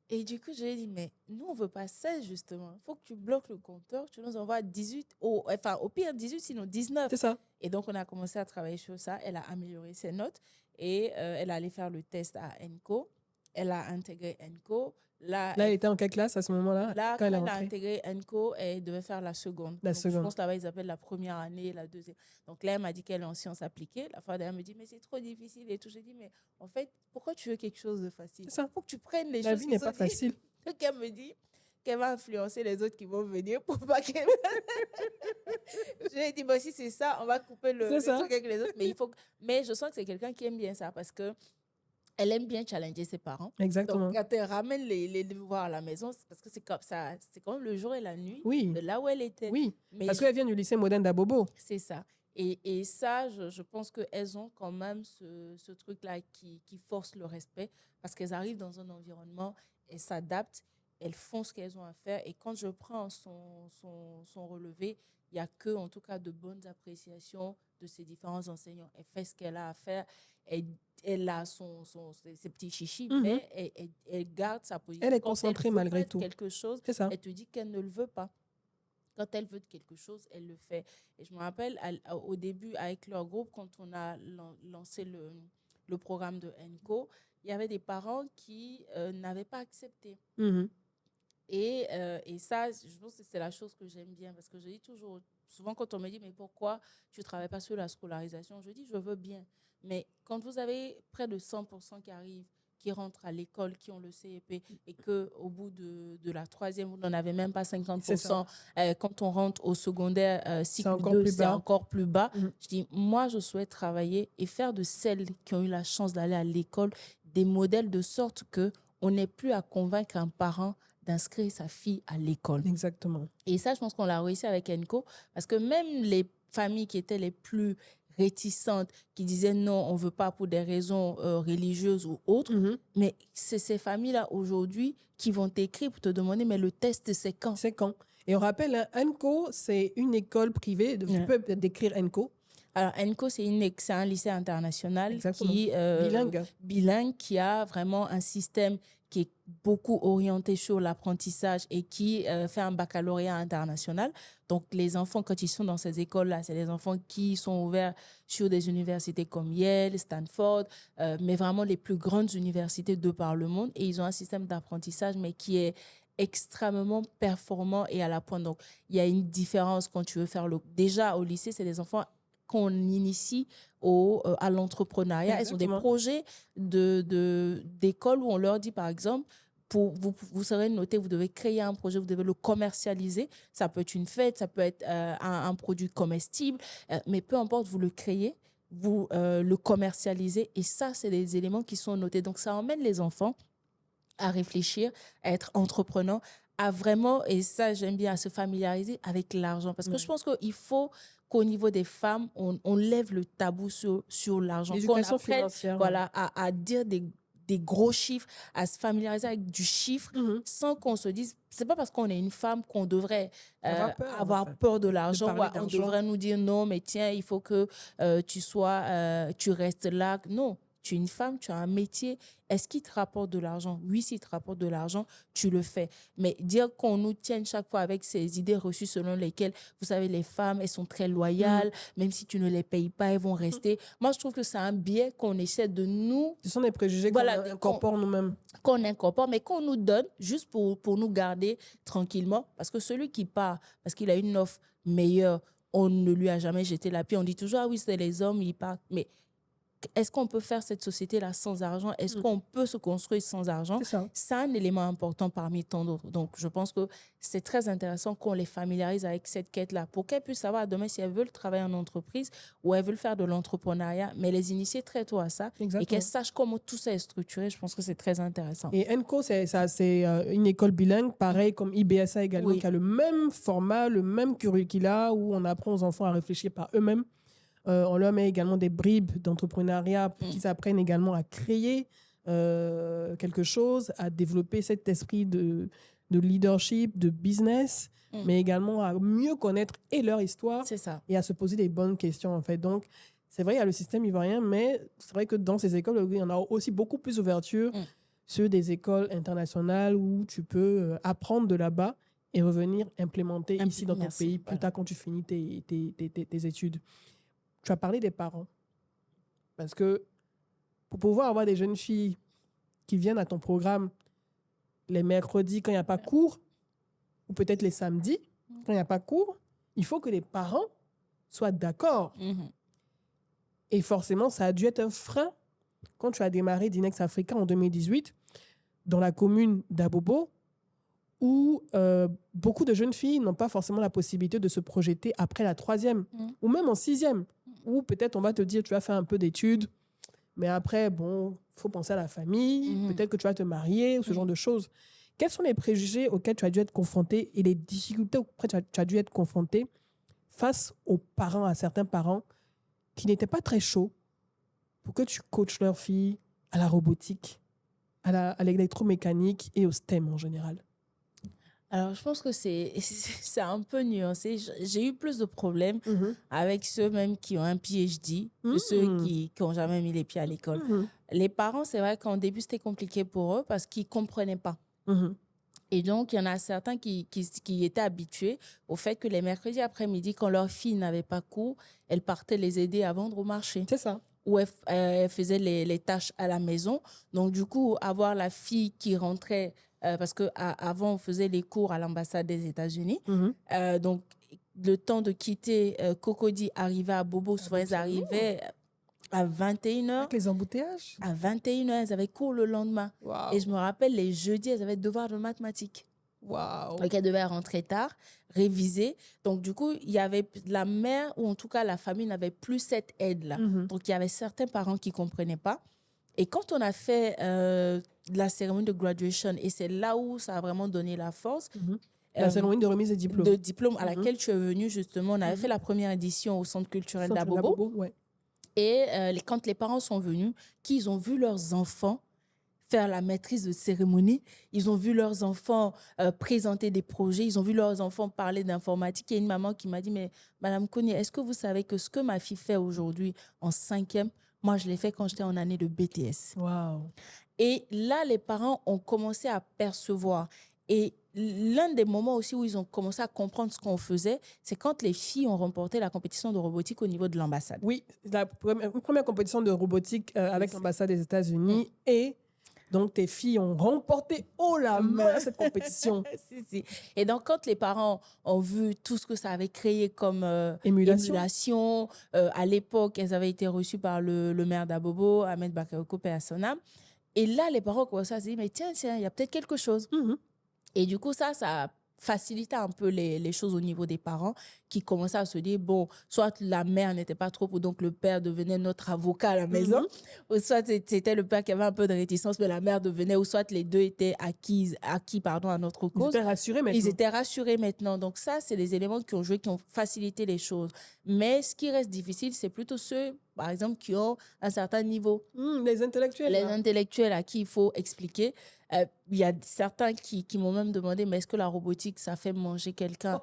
Et du coup, je lui ai dit, mais nous, on ne veut pas 16, justement. Il faut que tu bloques le compteur, tu nous envoies 18, enfin, au pire 18, sinon 19. C'est ça. Et donc, on a commencé à travailler sur ça. Elle a amélioré ses notes et elle allait faire le test à ENCO. Elle a intégré ENCO. Là, elle était en quelle classe à ce moment-là? Là, quand elle est elle a rentrée? intégré ENCO, elle devait faire la seconde. La Donc, seconde. je pense là-bas, ils appellent la première année et la deuxième. Donc là, elle m'a dit qu'elle est en sciences appliquées. La fois dernière, elle me dit, mais c'est trop difficile et tout. J'ai dit, mais en fait, pourquoi tu veux quelque chose de facile? C'est ça. Il faut que tu prennes les La choses vie qui n'est sont pas facile. Donc, elle me dit qu'elle va influencer les autres qui vont venir pour pas qu'elle... Je lui ai dit, bah, si c'est ça, on va couper le C'est ça. truc avec les autres. Mais je sens que c'est quelqu'un qui aime bien ça parce que elle aime bien challenger ses parents. Exactement. Donc, quand elle ramène les devoirs à la maison, c'est parce que c'est comme ça, c'est comme le jour et la nuit Oui. de là où elle était. Oui. Mais Parce qu'elle vient du lycée moderne d'Abobo. c'est ça. Et ça, je pense qu'elles ont quand même ce truc-là qui force le respect parce qu'elles arrivent dans un environnement, elles s'adaptent elles font ce qu'elles ont à faire. Et quand je prends son relevé, il n'y a que, en tout cas, de bonnes appréciations de ces différents enseignants. Elle fait ce qu'elle a à faire. Elle, elle a ses petits chichis, Mhm. mais elle garde sa Elle position. est Quand elle concentrée veut malgré faire tout. quelque chose, C'est ça. elle te dit qu'elle ne le veut pas. Quand elle veut quelque chose, elle le fait. Et je me rappelle, au début, avec leur groupe, quand on a lancé le programme de ENCO, il y avait des parents qui n'avaient pas accepté. Mhm. Et ça, je pense que c'est la chose que j'aime bien parce que je dis toujours, souvent quand on me dit, mais pourquoi tu ne travailles pas sur la scolarisation, je dis, je veux bien. Mais quand vous avez près de 100% qui arrivent, qui rentrent à l'école, qui ont le CEP et qu'au bout de la troisième, vous n'en avez même pas C'est ça. 50%, quand on rentre au secondaire, C'est cycle encore 2, plus c'est bas. encore plus bas. Mhm. Je dis, moi, je souhaite travailler et faire de celles qui ont eu la chance d'aller à l'école des modèles de sorte qu'on n'ait plus à convaincre un parent d'inscrire sa fille à l'école. Exactement. Et ça, je pense qu'on l'a réussi avec ENCO parce que même les familles qui étaient les plus réticentes, qui disaient non, on ne veut pas pour des raisons religieuses ou autres, Mhm. mais c'est ces familles-là aujourd'hui qui vont t'écrire pour te demander, mais le test, c'est quand? C'est quand? Et on rappelle, hein, ENCO, c'est une école privée. Tu Ouais. peux décrire ENCO. Alors, ENCO, c'est un lycée international Exactement. qui bilingue, qui a vraiment un système qui est beaucoup orienté sur l'apprentissage et qui fait un baccalauréat international. Donc, les enfants, quand ils sont dans ces écoles-là, c'est des enfants qui sont ouverts sur des universités comme Yale, Stanford, mais vraiment les plus grandes universités de par le monde. Et ils ont un système d'apprentissage, mais qui est extrêmement performant et à la pointe. Donc, il y a une différence quand tu veux faire déjà au lycée, c'est des enfants qu'on initie à l'entrepreneuriat. Ils ont des Exactement. projets d'école où on leur dit, par exemple, vous serez noté, vous devez créer un projet, vous devez le commercialiser. Ça peut être une fête, ça peut être un produit comestible, mais peu importe, vous le créez, vous le commercialisez. Et ça, c'est des éléments qui sont notés. Donc, ça emmène les enfants à réfléchir, à être entreprenant, à vraiment, et ça j'aime bien, à se familiariser avec l'argent. Parce que je pense qu'il faut qu'au niveau des femmes, on lève le tabou sur l'argent, qu'on L'éducation apprenne financière. voilà, à dire des gros chiffres, à se familiariser avec du chiffre, Mhm. sans qu'on se dise, c'est pas parce qu'on est une femme qu'on devrait avoir en fait, peur de l'argent, ou parler on d'argent. devrait nous dire non, mais tiens, il faut que tu restes là. Non, tu es une femme, tu as un métier. Est-ce qu'il te rapporte de l'argent? Oui, s'il te rapporte de l'argent, tu le fais. Mais dire qu'on nous tienne chaque fois avec ces idées reçues selon lesquelles, vous savez, les femmes, elles sont très loyales, même si tu ne les payes pas, elles vont rester. Moi, je trouve que c'est un biais qu'on essaie de nous, Ce sont des préjugés voilà, qu'on incorpore nous-mêmes. qu'on incorpore, mais qu'on nous donne juste pour nous garder tranquillement. Parce que celui qui part, parce qu'il a une offre meilleure, on ne lui a jamais jeté la pierre. On dit toujours, ah oui, c'est les hommes, ils partent. Mais est-ce qu'on peut faire cette société-là sans argent? Est-ce qu'on peut se construire sans argent? C'est ça. C'est un élément important parmi tant d'autres. Donc, je pense que c'est très intéressant qu'on les familiarise avec cette quête-là pour qu'elles puissent savoir demain si elles veulent travailler en entreprise ou elles veulent faire de l'entrepreneuriat, mais les initier très tôt à ça et qu'elles sachent comment tout ça est structuré. Je pense que c'est très intéressant. Et ENCO, c'est une école bilingue, pareil comme IBSA également, Oui. qui a le même format, le même curricula, où on apprend aux enfants à réfléchir par eux-mêmes. On leur met également des bribes d'entrepreneuriat pour qu'ils apprennent également à créer quelque chose, à développer cet esprit de leadership, de business, mais également à mieux connaître et leur histoire C'est ça. et à se poser des bonnes questions, en fait. Donc, c'est vrai, il y a le système ivoirien, mais c'est vrai que dans ces écoles, il y en a aussi beaucoup plus d'ouverture sur des écoles internationales où tu peux apprendre de là-bas et revenir implémenter ici dans ton pays plus tard quand tu finis tes études. Tu as parlé des parents. Parce que pour pouvoir avoir des jeunes filles qui viennent à ton programme les mercredis quand il n'y a pas cours, ou peut-être les samedis quand il n'y a pas cours, il faut que les parents soient d'accord. Et forcément, ça a dû être un frein quand tu as démarré Dinex Africa en 2018 dans la commune d'Abobo, où beaucoup de jeunes filles n'ont pas forcément la possibilité de se projeter après la 3e ou même en 6e, où peut-être on va te dire tu vas faire un peu d'études, mais après, bon, il faut penser à la famille, peut-être que tu vas te marier ou ce genre de choses. Quels sont les préjugés auxquels tu as dû être confronté et les difficultés auxquelles tu as dû être confronté face aux parents, à certains parents qui n'étaient pas très chauds pour que tu coaches leur fille à la robotique, à l'électromécanique et au STEM en général? Alors, je pense que c'est un peu nuancé. J'ai eu plus de problèmes Mhm. avec ceux même qui ont un PhD que ceux Mhm. qui n'ont jamais mis les pieds à l'école. Mhm. Les parents, c'est vrai qu'au début, c'était compliqué pour eux parce qu'ils ne comprenaient pas. Mhm. Et donc, il y en a certains qui étaient habitués au fait que les mercredis après-midi, quand leur fille n'avait pas cours, elle partait les aider à vendre au marché C'est ça. où elle faisait les tâches à la maison. Donc, du coup, avoir la fille qui rentrait, parce qu'avant, on faisait les cours à l'ambassade des États-Unis. Mhm. Donc, le temps de quitter Cocody, arriver à Bobo, souvent, ils Absolument. arrivaient à 21h. Avec les embouteillages. À 21h, elles avaient cours le lendemain. Et je Waouh. me rappelle, les jeudis, elles avaient devoir de mathématiques. Waouh. Donc, elle devait rentrer tard, réviser. Donc, du coup, il y avait la mère, ou en tout cas la famille, n'avait plus cette aide-là. Mhm. Donc, il y avait certains parents qui ne comprenaient pas. Et quand on a fait la cérémonie de graduation, et c'est là où ça a vraiment donné la force, Mhm. La cérémonie de remise des diplômes. de diplôme à Mhm. laquelle tu es venu, justement, on avait Mhm. fait la première édition au Centre culturel Centre d'Abobo. Labobo, ouais. Et quand les parents sont venus, qu'ils ont vu leurs enfants faire la maîtrise de cérémonie, ils ont vu leurs enfants présenter des projets, ils ont vu leurs enfants parler d'informatique. Il y a une maman qui m'a dit, mais Madame Kony, est-ce que vous savez que ce que ma fille fait aujourd'hui en 5e, moi, je l'ai fait quand j'étais en année de BTS. Waouh. Et là, les parents ont commencé à percevoir. Et l'un des moments aussi où ils ont commencé à comprendre ce qu'on faisait, c'est quand les filles ont remporté la compétition de robotique au niveau de l'ambassade. Oui, la première compétition de robotique avec l'ambassade des États-Unis. Et donc, tes filles ont remporté haut la main cette compétition. Si, si. Et donc, quand les parents ont vu tout ce que ça avait créé comme Émulation. émulation, à l'époque, elles avaient été reçues par le maire d'Abobo, Ahmed Bakayoko, paix à son âme. Et là, les parents commençaient à se dire, mais tiens, il y a peut-être quelque chose. Mhm. Et du coup, ça a facilité un peu les choses au niveau des parents qui commençaient à se dire, bon, soit la mère n'était pas trop pour, donc le père devenait notre avocat à la maison, ou soit c'était le père qui avait un peu de réticence, mais la mère devenait, ou soit les deux étaient acquis pardon, à notre Ils cause. étaient rassurés maintenant. Ils étaient rassurés maintenant. Donc ça, c'est des éléments qui ont joué, qui ont facilité les choses. Mais ce qui reste difficile, c'est plutôt ceux, par exemple, qui ont un certain niveau. Les intellectuels. Les là. intellectuels à qui il faut expliquer. Il y a certains qui m'ont même demandé, mais est-ce que la robotique, ça fait manger quelqu'un?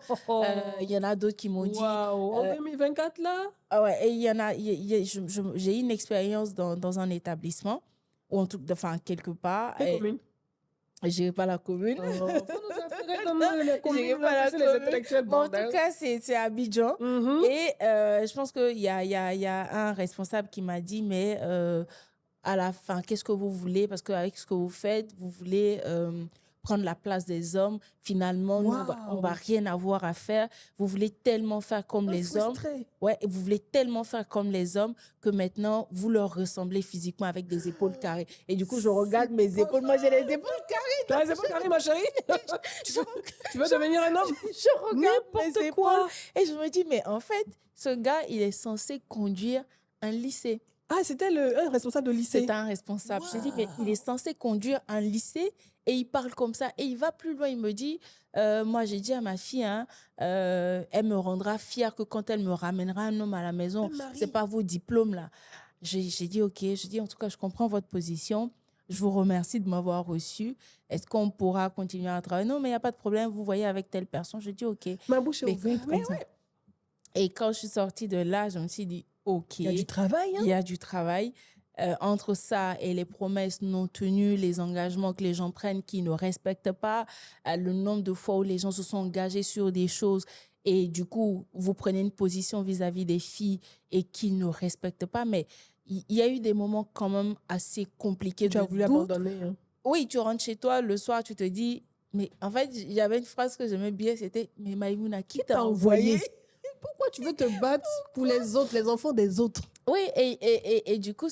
Il y en a d'autres qui m'ont dit... Waouh, en 2024 là? Ah ouais, et il y en a, j'ai eu une expérience dans un établissement, ou en tout, enfin, quelque part. Quelle commune? Je dirais pas la commune. Faut nous inspirer comme les Je communes, dirais pas la c'est les commune. intellectuels, Bon, en tout bordel. cas, c'est Abidjan. Mhm. Et je pense qu'il y a un responsable qui m'a dit, mais à la fin, qu'est-ce que vous voulez? Parce qu'avec ce que vous faites, vous voulez prendre la place des hommes. Finalement, nous, on va rien avoir à faire. Vous voulez tellement faire comme les hommes. Ouais, et vous voulez tellement faire comme les hommes que maintenant, vous leur ressemblez physiquement avec des épaules carrées. Et du coup, je regarde mes épaules. Moi, j'ai les épaules carrées. T'as les épaules carrées, ma chérie? Tu veux devenir un homme? Je regarde N'importe mes quoi. épaules et je me dis, mais en fait, ce gars, il est censé conduire un lycée. Ah, c'était un responsable de lycée. C'est un responsable. J'ai dit, mais il est censé conduire un lycée et il parle comme ça. Et il va plus loin. Il me dit, moi, j'ai dit à ma fille, hein, elle me rendra fière que quand elle me ramènera un homme à la maison, c'est pas vos diplômes là. J'ai dit, OK. Je dis, en tout cas, je comprends votre position. Je vous remercie de m'avoir reçu. Est-ce qu'on pourra continuer à travailler? Non, mais il n'y a pas de problème. Vous voyez avec telle personne. Je dis, OK. Ma bouche est Mais ouverte comme ça. ouais. Et quand je suis sortie de là, je me suis dit, OK. Il y a du travail. Hein? Il y a du travail. Entre ça et les promesses non tenues, les engagements que les gens prennent qui ne respectent pas, le nombre de fois où les gens se sont engagés sur des choses et du coup, vous prenez une position vis-à-vis des filles et qui ne respectent pas. Mais il y a eu des moments quand même assez compliqués. Tu as voulu abandonner. Hein? Oui, tu rentres chez toi, le soir, tu te dis... Mais en fait, il y avait une phrase que j'aimais bien, c'était « Mais Maïmouna, qui t'a envoyé ?» Pourquoi tu veux te battre pour les autres, les enfants des autres? Oui, et du coup,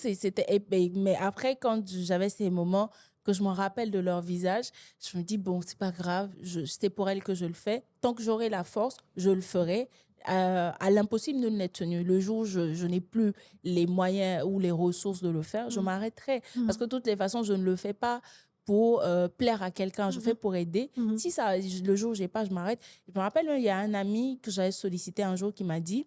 mais après, quand j'avais ces moments que je me rappelle de leur visage, je me dis, bon, c'est pas grave, c'était pour elle que je le fais. Tant que j'aurai la force, je le ferai. À l'impossible, nous n'est tenu. Le jour où je n'ai plus les moyens ou les ressources de le faire, je m'arrêterai. Parce que de toutes les façons, je ne le fais pas pour plaire à quelqu'un, je fais pour aider. Si ça, le jour où j'ai pas, je m'arrête. Je me rappelle, il y a un ami que j'avais sollicité un jour qui m'a dit,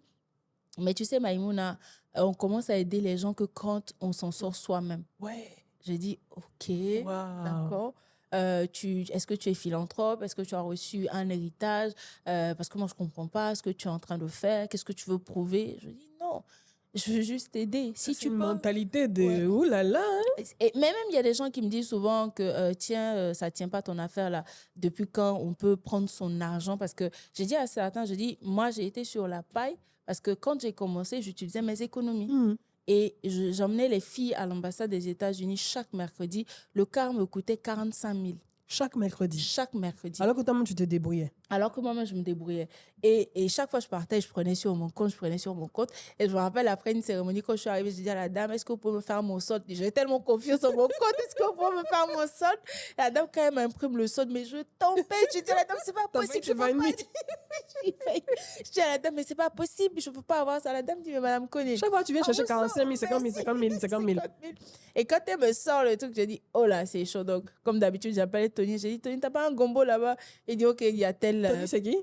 mais tu sais, Maïmouna, on commence à aider les gens que quand on s'en sort soi-même. Ouais. J'ai dit, OK, Wow. d'accord. est-ce que tu es philanthrope? Est-ce que tu as reçu un héritage? Parce que moi, je ne comprends pas ce que tu es en train de faire. Qu'est-ce que tu veux prouver? Je dis non, je veux juste t'aider. Ça, Si c'est tu une peux. mentalité Ouais. de oulala. Mais même, il y a des gens qui me disent souvent que, tiens, ça ne tient pas ton affaire là. Depuis quand on peut prendre son argent? Parce que j'ai dit à certains, je dis, moi, j'ai été sur la paille parce que quand j'ai commencé, j'utilisais mes économies. Et j'emmenais les filles à l'ambassade des États-Unis chaque mercredi. Le quart me coûtait 45 000 Chaque mercredi. chaque mercredi. Alors que toi, tu te débrouillais. Alors que moi-même, je me débrouillais. Et chaque fois que je partais, je prenais sur mon compte, je prenais sur mon compte. Et je me rappelle, après une cérémonie, quand je suis arrivée, je dis à la dame, est-ce que vous pouvez me faire mon solde? J'ai tellement confiance en mon compte, est-ce que vous pouvez me faire mon solde? La dame, quand même, imprime le solde, mais je tempête. Je dis à la dame, c'est pas possible. Je peux pas. Je dis à la dame, mais c'est pas possible, je peux pas avoir ça. La dame dit, mais madame connaît. Chaque fois, tu viens chercher 45 000, 50 000, 50 000, 50 000. Et quand elle me sort le truc, je dis, oh là, c'est chaud. Donc, comme d'habitude, j'appelle Tony. J'ai dit, Tony, t'as pas un gombo là-bas? Il dit, OK, il y a tel. Tony, c'est qui?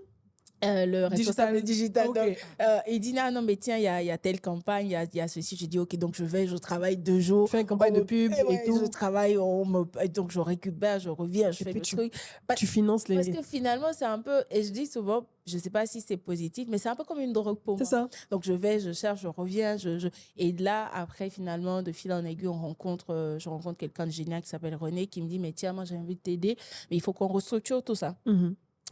Le responsable digital. Okay. Donc, il dit, non, mais tiens, il y a telle campagne, il y a ceci. Je dis, OK, donc je travaille 2 jours. Je fais une campagne de pub et tout. Je travaille, donc je récupère, je reviens, je fais le truc. Tu finances les... Parce que finalement, c'est un peu, et je dis souvent, je ne sais pas si c'est positif, mais c'est un peu comme une drogue pour moi. C'est ça. Donc, je vais, je cherche, je reviens. Et là, après, finalement, de fil en aiguille, je rencontre quelqu'un de génial qui s'appelle René, qui me dit, mais tiens, moi, j'ai envie de t'aider, mais il faut qu'on restructure tout ça.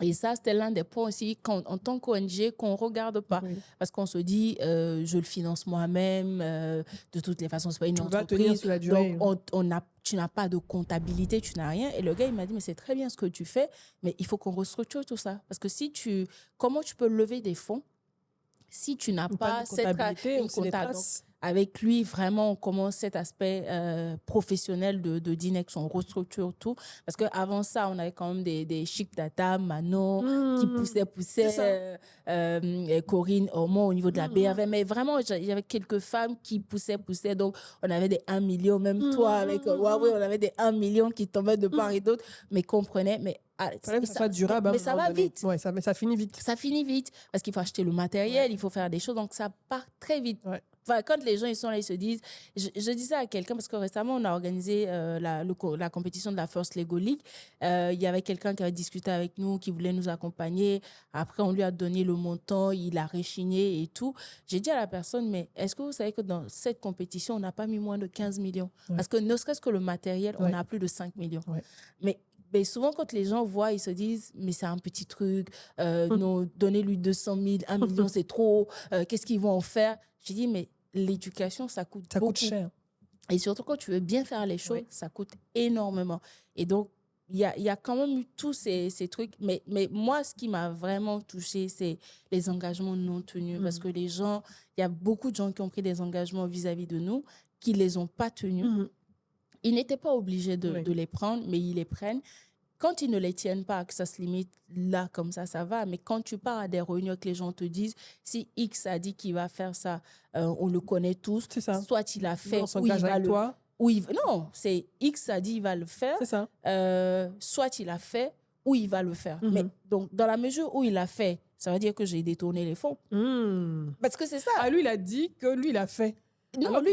Et ça, c'était l'un des points aussi, en tant qu'ONG, qu'on ne regarde pas. Parce qu'on se dit, je le finance moi-même, de toutes les façons, ce n'est pas une entreprise. Tenir sur la durée. Donc, tu n'as pas de comptabilité, tu n'as rien. Et le gars, il m'a dit, mais c'est très bien ce que tu fais, mais il faut qu'on restructure tout ça. Parce que comment tu peux lever des fonds si tu n'as pas cette comptabilité, avec lui, vraiment, on commence cet aspect professionnel de Dinex, on restructure tout. Parce qu'avant ça, on avait quand même des chic data, Manon, qui poussaient, Corinne, Ormond au niveau de la BRV. Mais vraiment, il y avait quelques femmes qui poussaient. Donc, on avait des 1 million, même toi, avec Huawei, on avait des 1 million qui tombaient de part et d'autre, mais comprenez, mais ça durable, mais ça va vite. Ouais, ça finit vite. Ça finit vite parce qu'il faut acheter le matériel, il faut faire des choses, donc ça part très vite. Enfin, quand les gens ils sont là, ils se disent, je disais à quelqu'un, parce que récemment on a organisé la compétition de la First Lego League, il y avait quelqu'un qui avait discuté avec nous, qui voulait nous accompagner, après on lui a donné le montant, il a rechigné et tout. J'ai dit à la personne, mais est-ce que vous savez que dans cette compétition, on n'a pas mis moins de 15 millions? Parce que ne serait-ce que le matériel, on a plus de 5 millions. Mais souvent, quand les gens voient, ils se disent, mais c'est un petit truc, non, donnez-lui 200 000, 1 million, c'est trop, qu'est-ce qu'ils vont en faire? Je dis, mais l'éducation, ça coûte beaucoup. Coûte cher. Et surtout, quand tu veux bien faire les choses, ça coûte énormément. Et donc, il y a quand même eu tous ces trucs. Mais moi, ce qui m'a vraiment touchée, c'est les engagements non tenus. Parce que il y a beaucoup de gens qui ont pris des engagements vis-à-vis de nous, qui ne les ont pas tenus. Ils n'étaient pas obligés de les prendre, mais ils les prennent. Quand ils ne les tiennent pas, que ça se limite là, comme ça va. Mais quand tu pars à des réunions que les gens te disent, si X a dit qu'il va faire ça, on le connaît tous. C'est ça. Soit il a fait, on s'engage avec toi. Non, c'est X a dit il va le faire. C'est ça. Soit il a fait, ou il va le faire. Mais donc, dans la mesure où il a fait, ça veut dire que j'ai détourné les fonds. Parce que c'est ça. Ah, lui, il a dit que lui, il a fait. Non, alors lui,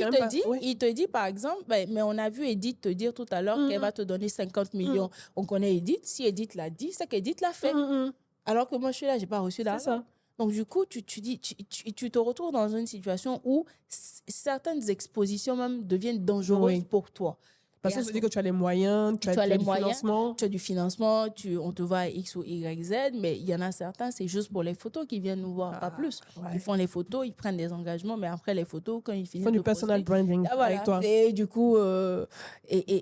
il te dit, par exemple, mais on a vu Edith te dire tout à l'heure qu'elle va te donner 50 millions. On connaît Edith. Si Edith l'a dit, c'est qu'Edith l'a fait. Alors que moi, je suis là, je n'ai pas reçu d'argent. Donc, du coup, tu te retrouves dans une situation où certaines expositions même deviennent dangereuses pour toi. Parce qu'on se dit que tu as les moyens, tu as du financement. Tu as du financement, on te voit X ou Y, Z, mais il y en a certains, c'est juste pour les photos qu'ils viennent nous voir, pas plus. Ils font les photos, ils prennent des engagements, mais après les photos, quand ils finissent. Ils font du personal branding avec toi. Et du coup,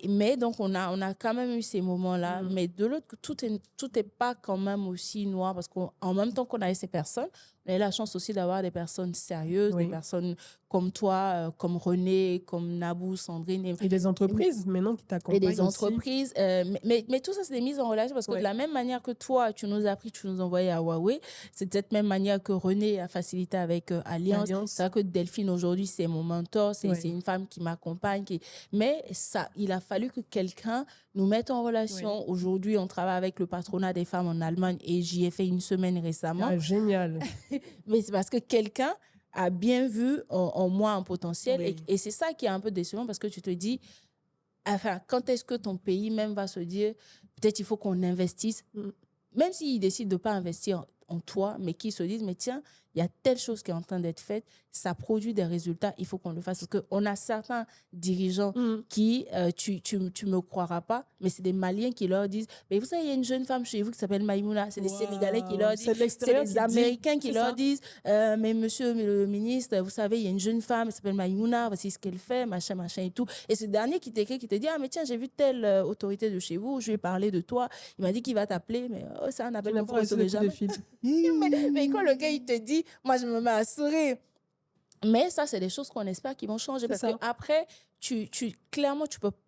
mais donc on a quand même eu ces moments-là, mais de l'autre, tout est pas quand même aussi noir, parce qu'en même temps qu'on avait ces personnes, on a eu la chance aussi d'avoir des personnes sérieuses, des personnes comme toi, comme René, comme Nabou, Sandrine. Et des entreprises maintenant qui t'accompagnent. Et des entreprises. Mais tout ça, c'est des mises en relation parce que de la même manière que toi, tu nous as pris, tu nous envoyais à Huawei, c'est de cette même manière que René a facilité avec Alliance. C'est vrai que Delphine, aujourd'hui, c'est mon mentor, c'est une femme qui m'accompagne. Mais ça, il a fallu que quelqu'un nous mette en relation. Aujourd'hui, on travaille avec le patronat des femmes en Allemagne et j'y ai fait une semaine récemment. Ah, génial. Mais c'est parce que quelqu'un a bien vu en moi un potentiel. Et c'est ça qui est un peu décevant parce que tu te dis, enfin, quand est-ce que ton pays même va se dire, peut-être il faut qu'on investisse, même s'ils décident de ne pas investir en toi, mais qu'ils se disent, mais tiens, il y a telle chose qui est en train d'être faite, ça produit des résultats, il faut qu'on le fasse. Parce qu'on a certains dirigeants qui, tu me croiras pas, mais c'est des Maliens qui leur disent, mais vous savez, il y a une jeune femme chez vous qui s'appelle Maïmouna, c'est des Sénégalais qui leur disent, c'est des Américains qui leur disent, mais monsieur le ministre, vous savez, il y a une jeune femme, elle s'appelle Maïmouna, voici ce qu'elle fait, machin, machin et tout. Et ce dernier qui t'écrit, qui te dit, ah mais tiens, j'ai vu telle autorité de chez vous, je lui ai parlé de toi, il m'a dit qu'il va t'appeler, mais c'est un appel n'a pas reçu de jamais. mais quand le gars, il te dit, moi, je me mets à sourire. Mais ça, c'est des choses qu'on espère qui vont changer. Parce qu'après, clairement,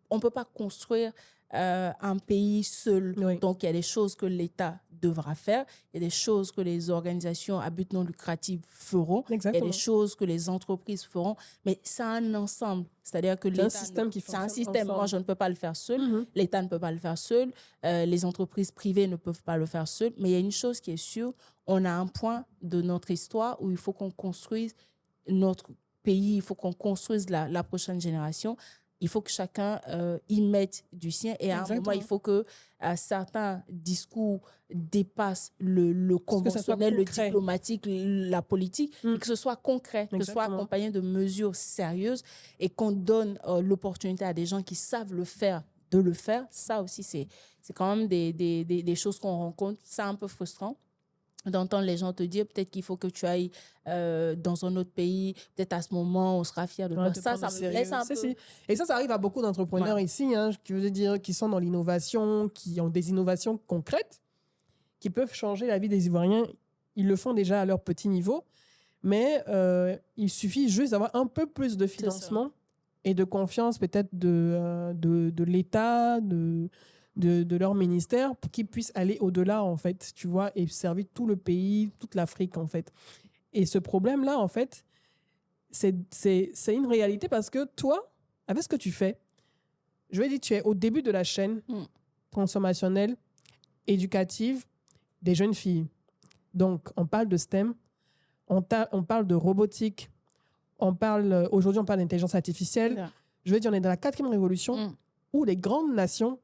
on ne peut pas construire un pays seul. Oui. Donc, il y a des choses que l'État devra faire. Il y a des choses que les organisations à but non lucratif feront. Exactement. Il y a des choses que les entreprises feront. Mais c'est un ensemble. C'est-à-dire que l'État... C'est un système qui fonctionne. C'est un système. Ensemble. Moi, je ne peux pas le faire seul. L'État ne peut pas le faire seul. Les entreprises privées ne peuvent pas le faire seul. Mais il y a une chose qui est sûre. On a un point de notre histoire où il faut qu'on construise notre pays, il faut qu'on construise la prochaine génération. Il faut que chacun y mette du sien. Et à un moment, il faut que certains discours dépassent le conventionnel, le diplomatique, la politique, et que ce soit concret, que ce soit accompagné de mesures sérieuses et qu'on donne l'opportunité à des gens qui savent le faire, de le faire. Ça aussi, c'est quand même des choses qu'on rencontre. C'est un peu frustrant d'entendre les gens te dire peut-être qu'il faut que tu ailles dans un autre pays, peut-être à ce moment on sera fiers de toi. Ça me laisse un peu... Et ça arrive à beaucoup d'entrepreneurs ici, qui veut dire qui sont dans l'innovation, qui ont des innovations concrètes, qui peuvent changer la vie des Ivoiriens. Ils le font déjà à leur petit niveau, mais il suffit juste d'avoir un peu plus de financement et de confiance peut-être de l'État, de leur ministère pour qu'ils puissent aller au-delà, en fait, tu vois, et servir tout le pays, toute l'Afrique, en fait. Et ce problème-là, en fait, c'est une réalité parce que toi, avec ce que tu fais, je vais dire, tu es au début de la chaîne consommationnelle, éducative des jeunes filles. Donc, on parle de STEM, on parle de robotique, aujourd'hui, on parle d'intelligence artificielle. Je vais dire, on est dans la 4e révolution où les grandes nations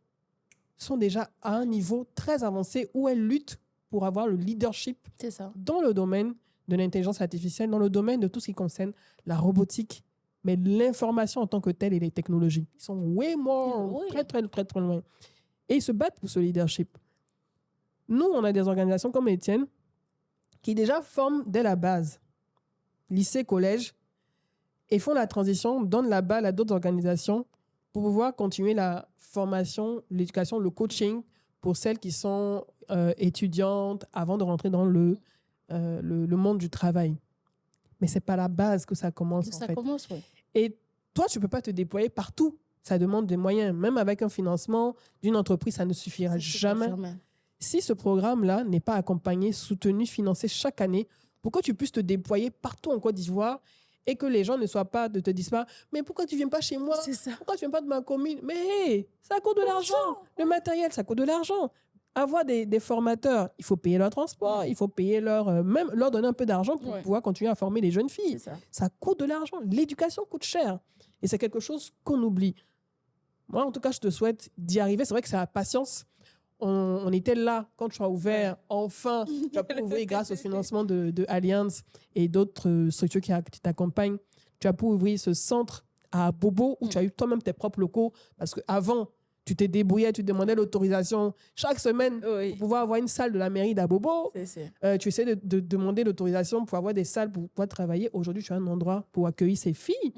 sont déjà à un niveau très avancé où elles luttent pour avoir le leadership dans le domaine de l'intelligence artificielle, dans le domaine de tout ce qui concerne la robotique, mais l'information en tant que telle et les technologies. Ils sont très, très, très, très loin. Et ils se battent pour ce leadership. Nous, on a des organisations comme Étienne qui déjà forment dès la base, lycée, collège, et font la transition, donnent la balle à d'autres organisations pour pouvoir continuer la formation, l'éducation, le coaching pour celles qui sont étudiantes avant de rentrer dans le monde du travail. Mais ce n'est pas la base que ça commence, en fait. Oui. Et toi, tu ne peux pas te déployer partout. Ça demande des moyens. Même avec un financement d'une entreprise, ça ne suffira jamais. Si ce programme-là n'est pas accompagné, soutenu, financé chaque année pour que tu puisses te déployer partout en Côte d'Ivoire et que les gens ne te disent pas « Mais pourquoi tu ne viens pas chez moi? Pourquoi tu ne viens pas de ma commune ?» Mais hey, ça coûte de l'argent. Le matériel, ça coûte de l'argent. Avoir des formateurs, il faut payer leur transport, il faut payer même leur donner un peu d'argent pour pouvoir continuer à former les jeunes filles. Ça coûte de l'argent. L'éducation coûte cher. Et c'est quelque chose qu'on oublie. Moi, en tout cas, je te souhaite d'y arriver. C'est vrai que c'est la patience. On était là quand tu as ouvert, enfin, tu as pu ouvrir grâce au financement de Allianz et d'autres structures qui t'accompagnent. Tu as pu ouvrir ce centre à Bobo où tu as eu toi-même tes propres locaux parce qu'avant, tu t'es débrouillé, tu demandais l'autorisation chaque semaine pour pouvoir avoir une salle de la mairie d'Abobo. Tu essaies de demander l'autorisation pour avoir des salles pour pouvoir travailler. Aujourd'hui, tu as un endroit pour accueillir ces filles.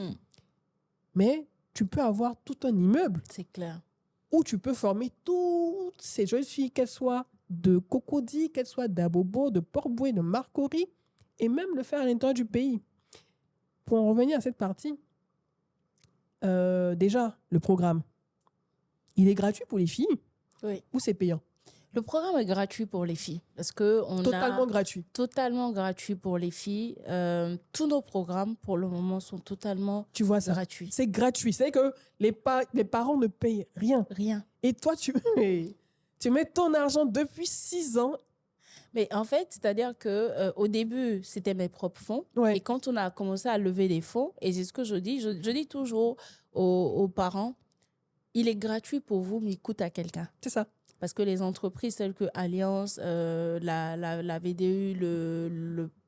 Mais tu peux avoir tout un immeuble. C'est clair. Où tu peux former toutes ces jeunes filles, qu'elles soient de Cocody, qu'elles soient d'Abobo, de Port-Bouët, de Marcory, et même le faire à l'intérieur du pays. Pour en revenir à cette partie, déjà, le programme, il est gratuit pour les filles ou c'est payant? Le programme est gratuit pour les filles parce totalement gratuit. Totalement gratuit pour les filles. Tous nos programmes pour le moment sont totalement gratuits. C'est gratuit. C'est que les parents ne payent rien. Rien. Et toi, tu mets ton argent depuis 6 ans. Mais en fait, c'est-à-dire que au début, c'était mes propres fonds. Et quand on a commencé à lever des fonds, et c'est ce que je dis toujours aux parents, il est gratuit pour vous, mais il coûte à quelqu'un. C'est ça. Parce que les entreprises telles que Allianz, la VDU,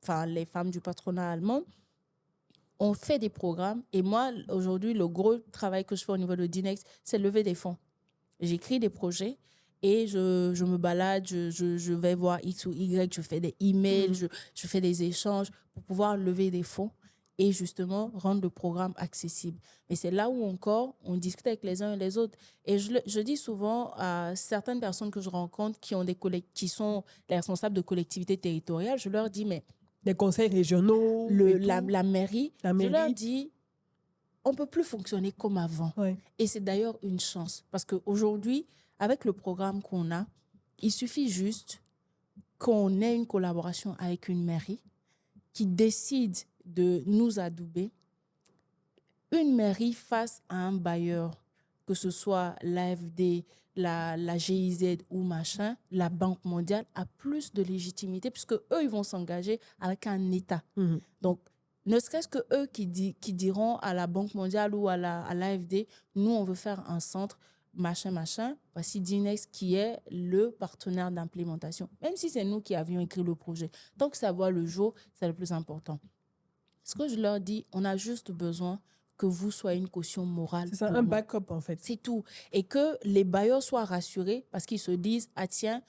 enfin, les femmes du patronat allemand, ont fait des programmes. Et moi, aujourd'hui, le gros travail que je fais au niveau de Dinex, c'est lever des fonds. J'écris des projets et je me balade, je vais voir X ou Y, je fais des emails, je fais des échanges pour pouvoir lever des fonds et justement rendre le programme accessible. Mais c'est là où encore on discute avec les uns et les autres. Et je dis souvent à certaines personnes que je rencontre qui sont les responsables de collectivités territoriales, je leur dis, mais Les conseils régionaux, la mairie, la je leur mairie. dis, on ne peut plus fonctionner comme avant. Ouais. Et c'est d'ailleurs une chance. Parce qu'aujourd'hui, avec le programme qu'on a, il suffit juste qu'on ait une collaboration avec une mairie qui décide de nous adouber. Une mairie face à un bailleur, que ce soit l'AFD, la GIZ ou machin, la Banque mondiale a plus de légitimité puisque eux, ils vont s'engager avec un État. Donc, ne serait-ce que eux qui diront à la Banque mondiale ou à l'AFD, nous, on veut faire un centre, machin. Voici Dinex qui est le partenaire d'implémentation. Même si c'est nous qui avions écrit le projet. Tant que ça voit le jour, c'est le plus important. Ce que je leur dis, on a juste besoin que vous soyez une caution morale. C'est ça, un backup en fait. C'est tout. Et que les bailleurs soient rassurés parce qu'ils se disent, ah tiens,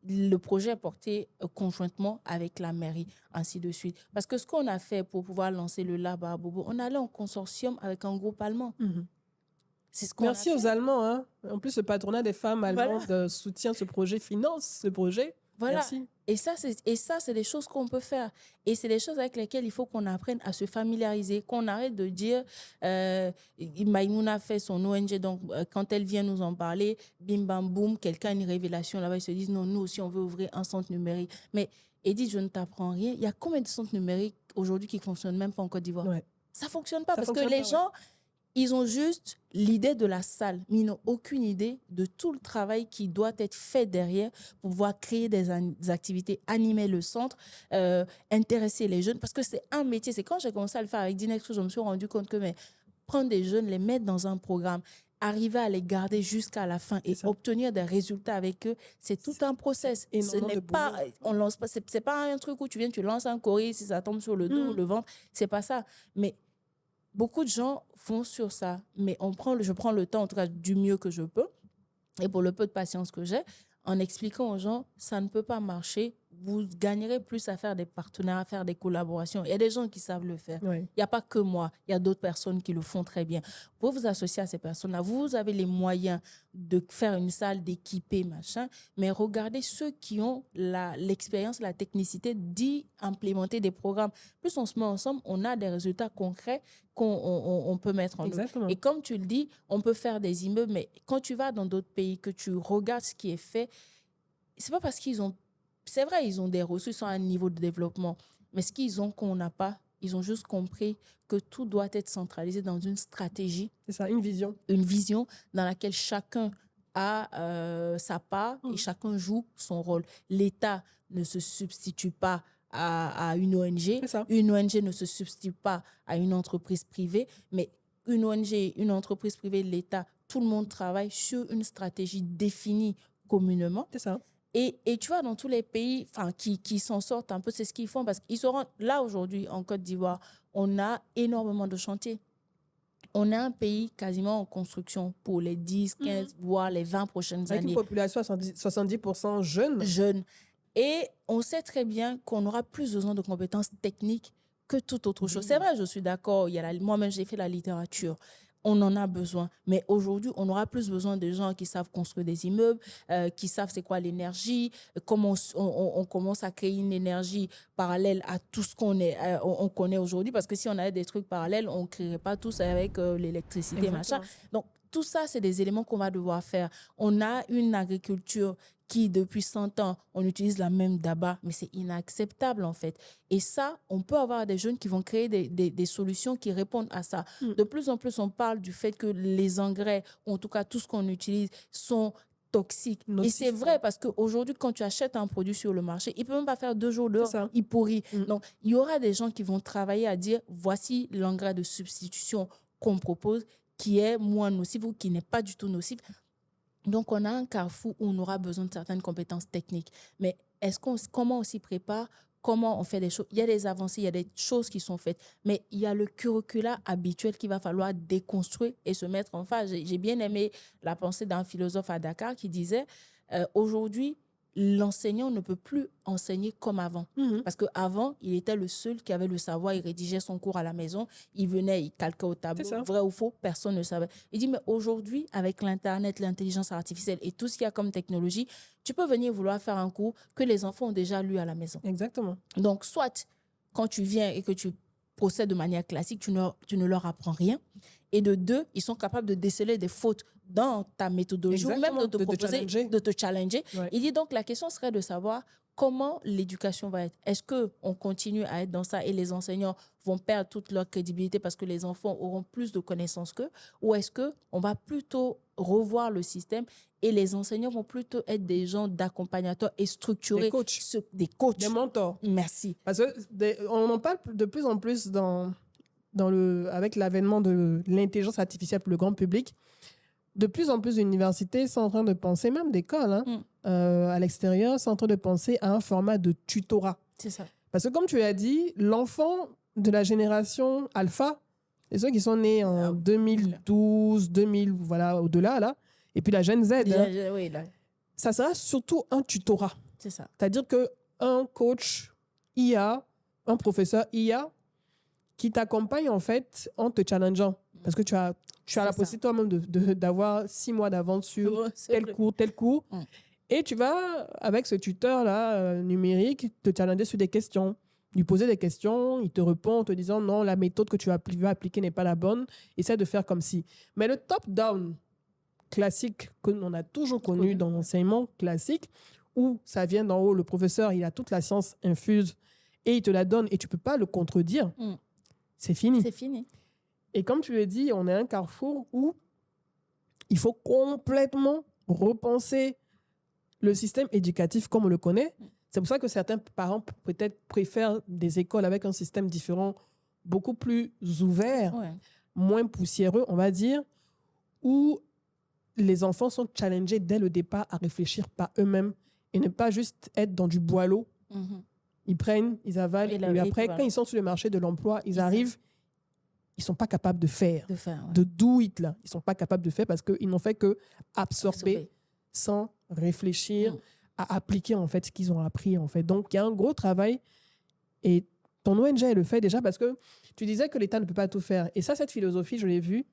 le projet est porté conjointement avec la mairie, ainsi de suite. Parce que ce qu'on a fait pour pouvoir lancer le lab à Bobo, on allait en consortium avec un groupe allemand. C'est ce qu'on Merci a fait. aux Allemands. Hein. En plus, le patronat des femmes allemandes soutient ce projet, finance ce projet. Voilà. Merci. Et ça, c'est des choses qu'on peut faire. Et c'est des choses avec lesquelles il faut qu'on apprenne à se familiariser, qu'on arrête de dire Maïmouna fait son ONG, donc quand elle vient nous en parler, bim bam boum, quelqu'un a une révélation là-bas, ils se disent non, nous aussi on veut ouvrir un centre numérique. Mais Edith, je ne t'apprends rien. Il y a combien de centres numériques aujourd'hui qui ne fonctionnent même pas en Côte d'Ivoire? Ça ne fonctionne pas parce que les gens, ils ont juste l'idée de la salle, mais ils n'ont aucune idée de tout le travail qui doit être fait derrière pour pouvoir créer des activités, animer le centre, intéresser les jeunes. Parce que c'est un métier. C'est quand j'ai commencé à le faire avec Dinex que je me suis rendu compte que prendre des jeunes, les mettre dans un programme, arriver à les garder jusqu'à la fin et obtenir des résultats avec eux, c'est tout un process. Ce n'est pas, on lance pas, c'est pas un truc où tu viens, tu lances un courrier, si ça tombe sur le dos ou le ventre, c'est pas ça. Mais beaucoup de gens font sur ça, mais je prends le temps, en tout cas, du mieux que je peux, et pour le peu de patience que j'ai, en expliquant aux gens, ça ne peut pas marcher. Vous gagnerez plus à faire des partenariats, à faire des collaborations. Il y a des gens qui savent le faire. Il n'y a pas que moi. Il y a d'autres personnes qui le font très bien. Vous vous associez à ces personnes-là. Vous avez les moyens de faire une salle, d'équiper, machin. Mais regardez ceux qui ont l'expérience, la technicité d'y implémenter des programmes. Plus on se met ensemble, on a des résultats concrets qu'on peut mettre en œuvre. Et comme tu le dis, on peut faire des immeubles, mais quand tu vas dans d'autres pays, que tu regardes ce qui est fait, c'est pas parce qu'ils ont... C'est vrai, ils ont des ressources, ils ont un niveau de développement, mais ce qu'ils ont qu'on n'a pas, ils ont juste compris que tout doit être centralisé dans une stratégie. C'est ça, une vision. Une vision dans laquelle chacun a sa part et chacun joue son rôle. L'État ne se substitue pas à une ONG. Une ONG ne se substitue pas à une entreprise privée, mais une ONG, une entreprise privée, l'État, tout le monde travaille sur une stratégie définie communément. C'est ça. Et tu vois, dans tous les pays qui s'en sortent un peu, c'est ce qu'ils font parce qu'ils se rendent... Là, aujourd'hui, en Côte d'Ivoire, on a énormément de chantiers. On est un pays quasiment en construction pour les 10, 15, voire les 20 prochaines années. Avec une population 70% jeune. Jeune. Et on sait très bien qu'on aura plus besoin de compétences techniques que toute autre chose. C'est vrai, je suis d'accord. Moi-même, j'ai fait la littérature. On en a besoin. Mais aujourd'hui, on aura plus besoin de gens qui savent construire des immeubles, qui savent c'est quoi l'énergie, comment on commence à créer une énergie parallèle à tout ce on connaît aujourd'hui. Parce que si on avait des trucs parallèles, on ne créerait pas tous avec l'électricité, machin. Donc, tout ça, c'est des éléments qu'on va devoir faire. On a une agriculture qui, depuis 100 ans, on utilise la même daba, mais c'est inacceptable, en fait. Et ça, on peut avoir des jeunes qui vont créer des solutions qui répondent à ça. De plus en plus, on parle du fait que les engrais, ou en tout cas tout ce qu'on utilise, sont toxiques. Et c'est vrai, parce qu'aujourd'hui, quand tu achètes un produit sur le marché, il ne peut même pas faire 2 jours dehors, il pourrit. Donc, il y aura des gens qui vont travailler à dire, voici l'engrais de substitution qu'on propose, qui est moins nocif ou qui n'est pas du tout nocif. Donc, on a un carrefour où on aura besoin de certaines compétences techniques. Mais comment on s'y prépare? Comment on fait des choses? Il y a des avancées, il y a des choses qui sont faites. Mais il y a le curricula habituel qu'il va falloir déconstruire et se mettre en phase. J'ai bien aimé la pensée d'un philosophe à Dakar qui disait aujourd'hui, l'enseignant ne peut plus enseigner comme avant. Parce qu'avant, il était le seul qui avait le savoir, il rédigeait son cours à la maison, il venait, il calquait au tableau, vrai ou faux, personne ne savait. Il dit, mais aujourd'hui, avec l'Internet, l'intelligence artificielle et tout ce qu'il y a comme technologie, tu peux venir vouloir faire un cours que les enfants ont déjà lu à la maison. Exactement. Donc, soit quand tu viens et que tu procèdes de manière classique, tu ne leur apprends rien. Et de deux, ils sont capables de déceler des fautes dans ta méthodologie ou même de te proposer, de te challenger. Ouais. Il dit donc, la question serait de savoir comment l'éducation va être. Est-ce qu'on continue à être dans ça et les enseignants vont perdre toute leur crédibilité parce que les enfants auront plus de connaissances qu'eux? Ou est-ce qu'on va plutôt revoir le système et les enseignants vont plutôt être des gens d'accompagnateurs et structurés? Des coachs. Des mentors. Merci. Parce qu'on en parle de plus en plus avec l'avènement de l'intelligence artificielle pour le grand public. De plus en plus d'universités sont en train de penser, même d'écoles à l'extérieur, sont en train de penser à un format de tutorat. C'est ça. Parce que comme tu l'as dit, l'enfant de la génération alpha, et ceux qui sont nés en 2012, 2000, voilà, au-delà, là, et puis la Gen Z, oui, là. Ça sera surtout un tutorat. C'est ça. C'est-à-dire qu'un coach IA, un professeur IA, qui t'accompagne en fait en te challengeant. Parce que tu as la possibilité toi-même d'avoir 6 mois d'avance sur tel cours. Et tu vas, avec ce tuteur-là numérique, te challenger sur des questions. Lui poser des questions, il te répond en te disant non, la méthode que tu vas appliquer n'est pas la bonne. Essaie de faire comme si. Mais le top-down classique qu'on a toujours connu dans l'enseignement classique, où ça vient d'en haut, le professeur, il a toute la science infuse et il te la donne et tu ne peux pas le contredire. C'est fini. C'est fini. Et comme tu le dis, on est à un carrefour où il faut complètement repenser le système éducatif comme on le connaît. C'est pour ça que certains parents peut-être préfèrent des écoles avec un système différent, beaucoup plus ouvert, moins poussiéreux, on va dire, où les enfants sont challengés dès le départ à réfléchir par eux-mêmes et ne pas juste être dans du boileau. Ils prennent, ils avalent, et après, quand ils sont sur le marché de l'emploi, ils arrivent, ils ne sont pas capables de faire. De do it, là. Ils ne sont pas capables de faire parce qu'ils n'ont fait que absorber sans réfléchir, à appliquer, en fait, ce qu'ils ont appris, en fait. Donc, il y a un gros travail et ton ONG le fait déjà parce que tu disais que l'État ne peut pas tout faire. Et ça, cette philosophie, je l'ai vue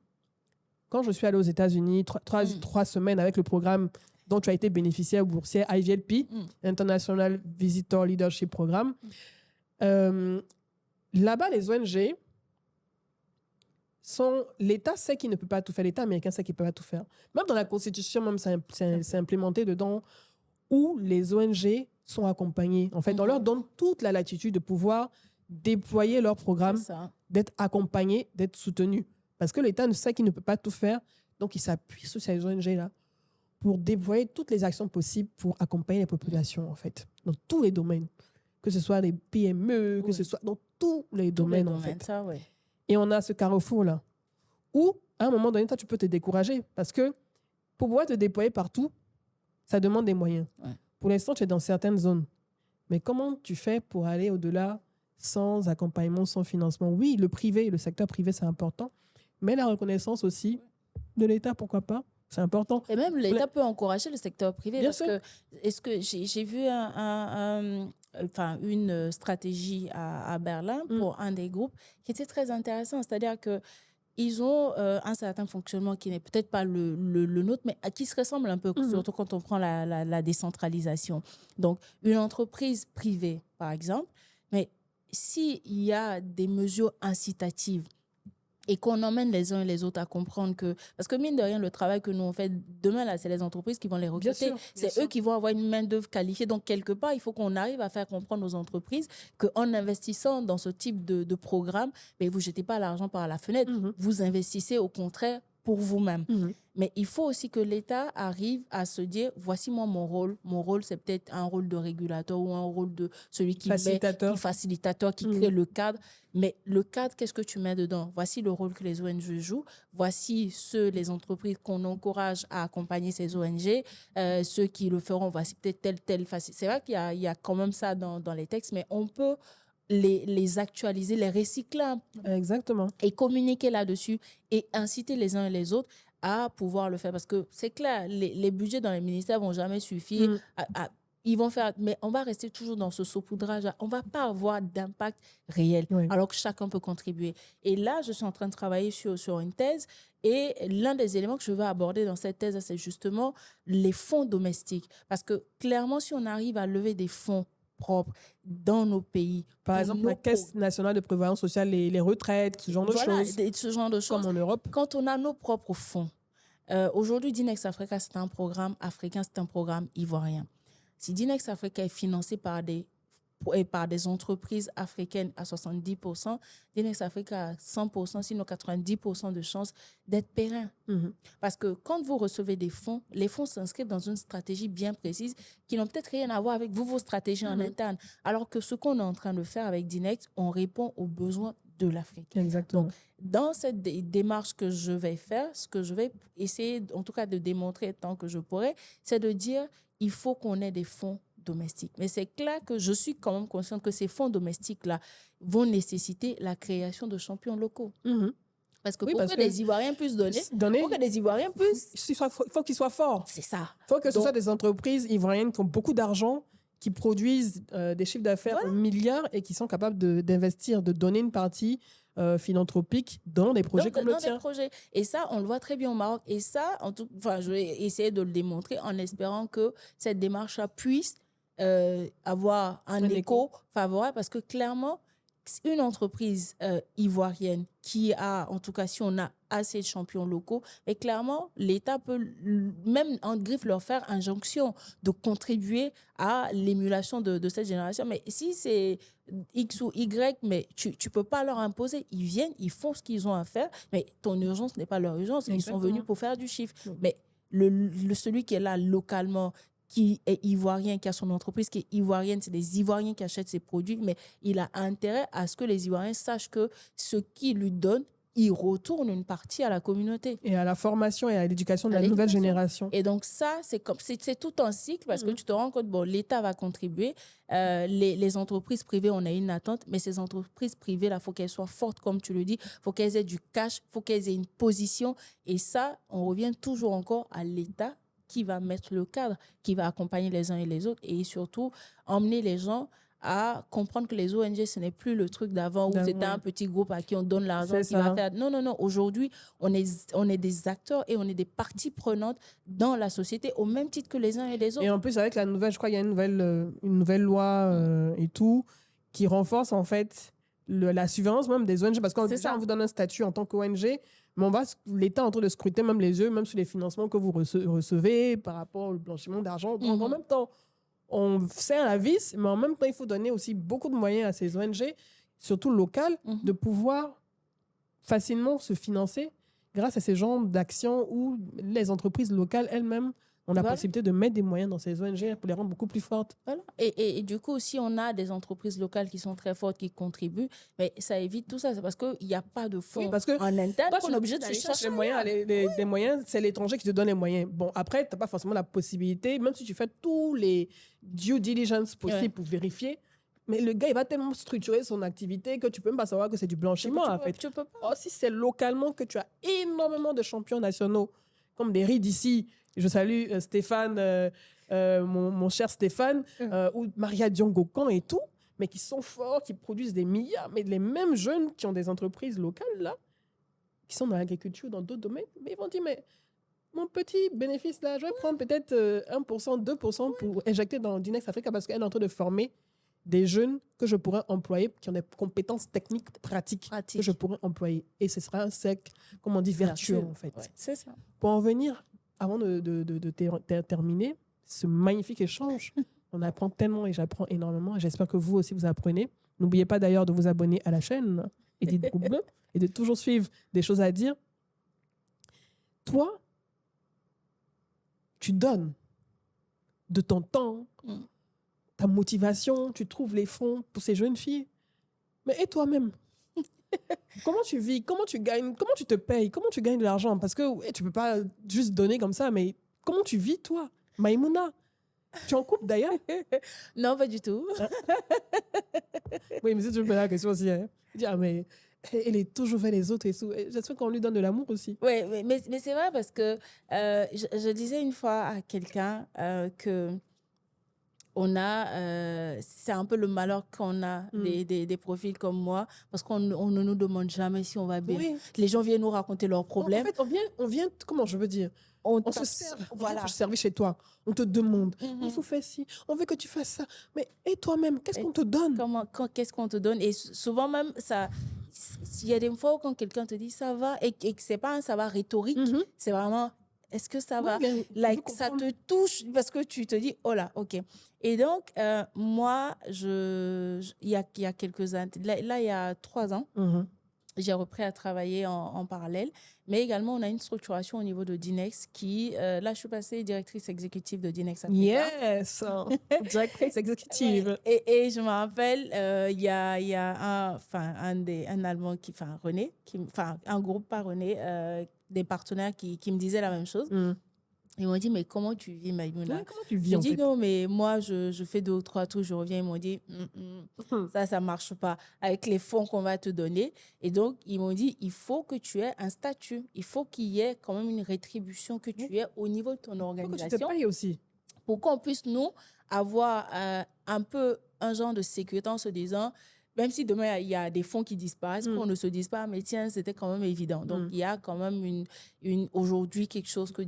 quand je suis allée aux États-Unis, 3 semaines avec le programme dont tu as été bénéficiaire boursière, IVLP, International Visitor Leadership Programme. Là-bas, les ONG, l'État sait qu'il ne peut pas tout faire. L'État américain sait qu'il ne peut pas tout faire. Même dans la Constitution, même c'est implémenté dedans, où les ONG sont accompagnées. En fait, on leur donne toute la latitude de pouvoir déployer leur programme, d'être accompagnés, d'être soutenus. Parce que l'État sait qu'il ne peut pas tout faire, donc il s'appuie sur ces ONG-là pour déployer toutes les actions possibles pour accompagner les populations, en fait, dans tous les domaines. Que ce soit des PME, que ce soit dans tous les domaines, en fait. Ça, Et on a ce carrefour-là, où, à un moment donné, toi, tu peux te décourager. Parce que pour pouvoir te déployer partout, ça demande des moyens. Pour l'instant, tu es dans certaines zones. Mais comment tu fais pour aller au-delà sans accompagnement, sans financement? Oui, le privé, le secteur privé, c'est important. Mais la reconnaissance aussi de l'État, pourquoi pas? C'est important. Et même l'État peut encourager le secteur privé. Bien parce sûr. que est-ce que j'ai vu une stratégie à Berlin pour un des groupes qui était très intéressant. C'est-à-dire que ils ont un certain fonctionnement qui n'est peut-être pas le nôtre, mais qui se ressemble un peu, surtout quand on prend la décentralisation. Donc, une entreprise privée, par exemple, mais s'il y a des mesures incitatives et qu'on emmène les uns et les autres à comprendre que... Parce que mine de rien, le travail que nous on fait demain, là, c'est les entreprises qui vont les recruter. C'est eux qui vont avoir une main-d'œuvre qualifiée. Donc, quelque part, il faut qu'on arrive à faire comprendre aux entreprises qu'en investissant dans ce type de programme, mais vous ne jetez pas l'argent par la fenêtre. Vous investissez au contraire pour vous-même. Mhm. Mais il faut aussi que l'État arrive à se dire, voici moi mon rôle. Mon rôle, c'est peut-être un rôle de régulateur ou un rôle de celui qui Facilitateur. facilitateur, qui crée le cadre. Mais le cadre, qu'est-ce que tu mets dedans? Voici le rôle que les ONG jouent. Voici les entreprises qu'on encourage à accompagner ces ONG. Ceux qui le feront, voici peut-être tel facile. C'est vrai qu'il y a quand même ça dans les textes, mais on peut les actualiser, les recycler Exactement. et communiquer là-dessus et inciter les uns et les autres à pouvoir le faire. Parce que c'est clair, les budgets dans les ministères vont jamais suffire. Ils vont faire, mais on va rester toujours dans ce saupoudrage. On ne va pas avoir d'impact réel, Oui. alors que chacun peut contribuer. Et là, je suis en train de travailler sur une thèse. Et l'un des éléments que je veux aborder dans cette thèse, c'est justement les fonds domestiques. Parce que clairement, si on arrive à lever des fonds propres dans nos pays. Par exemple, la Caisse nationale de prévoyance sociale, les retraites, ce genre de choses. Ce genre de choses. Comme en Europe. Quand on a nos propres fonds. Aujourd'hui, Dinex Africa, c'est un programme africain, c'est un programme ivoirien. Si Dinex Africa est financé par des entreprises africaines à 70%, Dinex Africa a 100%, sinon 90% de chances d'être périn. Parce que quand vous recevez des fonds, les fonds s'inscrivent dans une stratégie bien précise qui n'ont peut-être rien à voir avec vos stratégies en interne. Alors que ce qu'on est en train de faire avec Dinex, on répond aux besoins de l'Afrique. Exactement. Donc, dans cette démarche que je vais faire, ce que je vais essayer, en tout cas, de démontrer tant que je pourrai, c'est de dire il faut qu'on ait des fonds domestiques. Mais c'est clair que je suis quand même consciente que ces fonds domestiques-là vont nécessiter la création de champions locaux. Parce que pour que les Ivoiriens puissent donner, pour que les Ivoiriens puissent... Il faut qu'ils soient forts. C'est ça. Il faut que ce soit des entreprises ivoiriennes qui ont beaucoup d'argent, qui produisent des chiffres d'affaires en milliards et qui sont capables d'investir, de donner une partie philanthropique dans des projets comme le tien. Des projets. Et ça, on le voit très bien au Maroc. Et ça, je vais essayer de le démontrer en espérant que cette démarche puisse avoir un écho favorable, parce que clairement, une entreprise ivoirienne qui a, en tout cas, si on a assez de champions locaux, et clairement, l'État peut même en griffe leur faire injonction de contribuer à l'émulation de cette génération. Mais si c'est X ou Y, mais tu ne peux pas leur imposer. Ils viennent, ils font ce qu'ils ont à faire, mais ton urgence n'est pas leur urgence. Ils sont venus pour faire du chiffre. Mais celui qui est là localement, qui est ivoirien, qui a son entreprise qui est ivoirienne, c'est des Ivoiriens qui achètent ses produits, mais il a intérêt à ce que les Ivoiriens sachent que ce qu'ils lui donnent, il retourne une partie à la communauté. Et à la formation et à l'éducation de la nouvelle génération. Et donc ça, c'est tout un cycle, parce que tu te rends compte, bon, l'État va contribuer, les entreprises privées, on a une attente, mais ces entreprises privées, il faut qu'elles soient fortes, comme tu le dis, il faut qu'elles aient du cash, il faut qu'elles aient une position. Et ça, on revient toujours encore à l'État qui va mettre le cadre, qui va accompagner les uns et les autres, et surtout emmener les gens à comprendre que les ONG, ce n'est plus le truc d'avant où c'était un petit groupe à qui on donne l'argent qui va faire. Non, non, non. Aujourd'hui, on est des acteurs et on est des parties prenantes dans la société au même titre que les uns et les autres. Et en plus, avec la nouvelle, je crois qu'il y a une nouvelle loi et tout qui renforce en fait la surveillance même des ONG, parce qu'on vous donne un statut en tant qu'ONG, mais l'État est en train de scruter même les yeux, même sur les financements que vous recevez par rapport au blanchiment d'argent. Donc, en même temps, on serre la vis, mais en même temps, il faut donner aussi beaucoup de moyens à ces ONG, surtout locales, de pouvoir facilement se financer grâce à ces genres d'actions où les entreprises locales elles-mêmes ont la possibilité de mettre des moyens dans ces ONG pour les rendre beaucoup plus fortes. Voilà. Et du coup, si on a des entreprises locales qui sont très fortes, qui contribuent, mais ça évite tout ça. C'est parce qu'il n'y a pas de fonds en interne qu'on est obligé d'aller chercher. Les moyens, c'est l'étranger qui te donne les moyens. Bon, après, tu n'as pas forcément la possibilité, même si tu fais tous les due diligence possibles pour vérifier, mais le gars, il va tellement structurer son activité que tu ne peux même pas savoir que c'est du blanchiment, en fait. Tu peux pas. Oh, si c'est localement que tu as énormément de champions nationaux, comme des rides ici, je salue Stéphane, mon cher Stéphane, ou Maria Diongokan et tout, mais qui sont forts, qui produisent des milliards, mais les mêmes jeunes qui ont des entreprises locales, là, qui sont dans l'agriculture, dans d'autres domaines, mais ils vont dire, mais mon petit bénéfice, là, je vais prendre peut-être 1%, 2% pour injecter dans Dinex Africa, parce qu'elle est en train de former des jeunes que je pourrais employer, qui ont des compétences techniques, pratiques, que je pourrais employer. Et ce sera un cercle, comme on dit, vertueux, en fait. Ouais, c'est ça. Pour en venir, avant de terminer ce magnifique échange, on apprend tellement et j'apprends énormément. J'espère que vous aussi, vous apprenez. N'oubliez pas d'ailleurs de vous abonner à la chaîne Edith Groupe Bleu et de toujours suivre des choses à dire. toi, tu donnes de ton temps, Mm. ta motivation, tu trouves les fonds pour ces jeunes filles. Mais et toi-même? Comment tu vis? Comment tu gagnes? Comment tu te payes? Comment tu gagnes de l'argent? Parce que ouais, tu peux pas juste donner comme ça, mais comment tu vis, toi? Maïmouna, tu es en couple d'ailleurs? Non, pas du tout. Oui, mais si tu me poses la question aussi, hein. Je dis, ah, mais elle est toujours vers les autres et tout. Et j'espère qu'on lui donne de l'amour aussi. Oui, mais c'est vrai parce que je disais une fois à quelqu'un que c'est un peu le malheur qu'on a des profils comme moi parce on ne nous demande jamais si on va bien. Oui. Les gens viennent nous raconter leurs En problèmes. fait, on vient, comment je veux dire? On se sert, on vient Voilà. te servir chez toi. On te demande, Mhm. il faut faire ci, on veut que tu fasses ça. Mais et toi-même, qu'est-ce Et qu'on te donne? Qu'est-ce qu'on te donne? Et souvent même, il y a des fois où quand quelqu'un te dit ça va et que c'est pas un ça va rhétorique, Mhm. c'est vraiment est-ce que ça Oui, va? il veut Like, ça comprendre. te touche parce que tu te dis oh là, ok. Et donc, moi, il y a quelques années, là, il y a 3 ans, Mhm. j'ai repris à travailler en parallèle, mais également on a une structuration au niveau de Dinex qui, là, je suis passée directrice exécutive de Dinex Africa. Yes, directrice Ouais. exécutive. Et je me rappelle, il y a un Allemand, René, un groupe, pas René, des partenaires qui me disaient la même chose. Mhm. Ils m'ont dit, mais comment tu vis, Maïmouna? Ouais, comment tu vis J'ai en dit, fait? non, mais moi, je fais 2 ou 3 trucs, je reviens. Ils m'ont dit, Mhm. ça marche pas avec les fonds qu'on va te donner. Et donc, ils m'ont dit, il faut que tu aies un statut. Il faut qu'il y ait quand même une rétribution que tu aies au niveau de ton Il faut que tu te organisation payes aussi. pour qu'on puisse, nous, avoir un peu un genre de sécurité en se disant, même si demain, il y a des fonds qui disparaissent, qu'on ne se dise pas, mais tiens, c'était quand même évident. Donc, il y a quand même aujourd'hui quelque chose que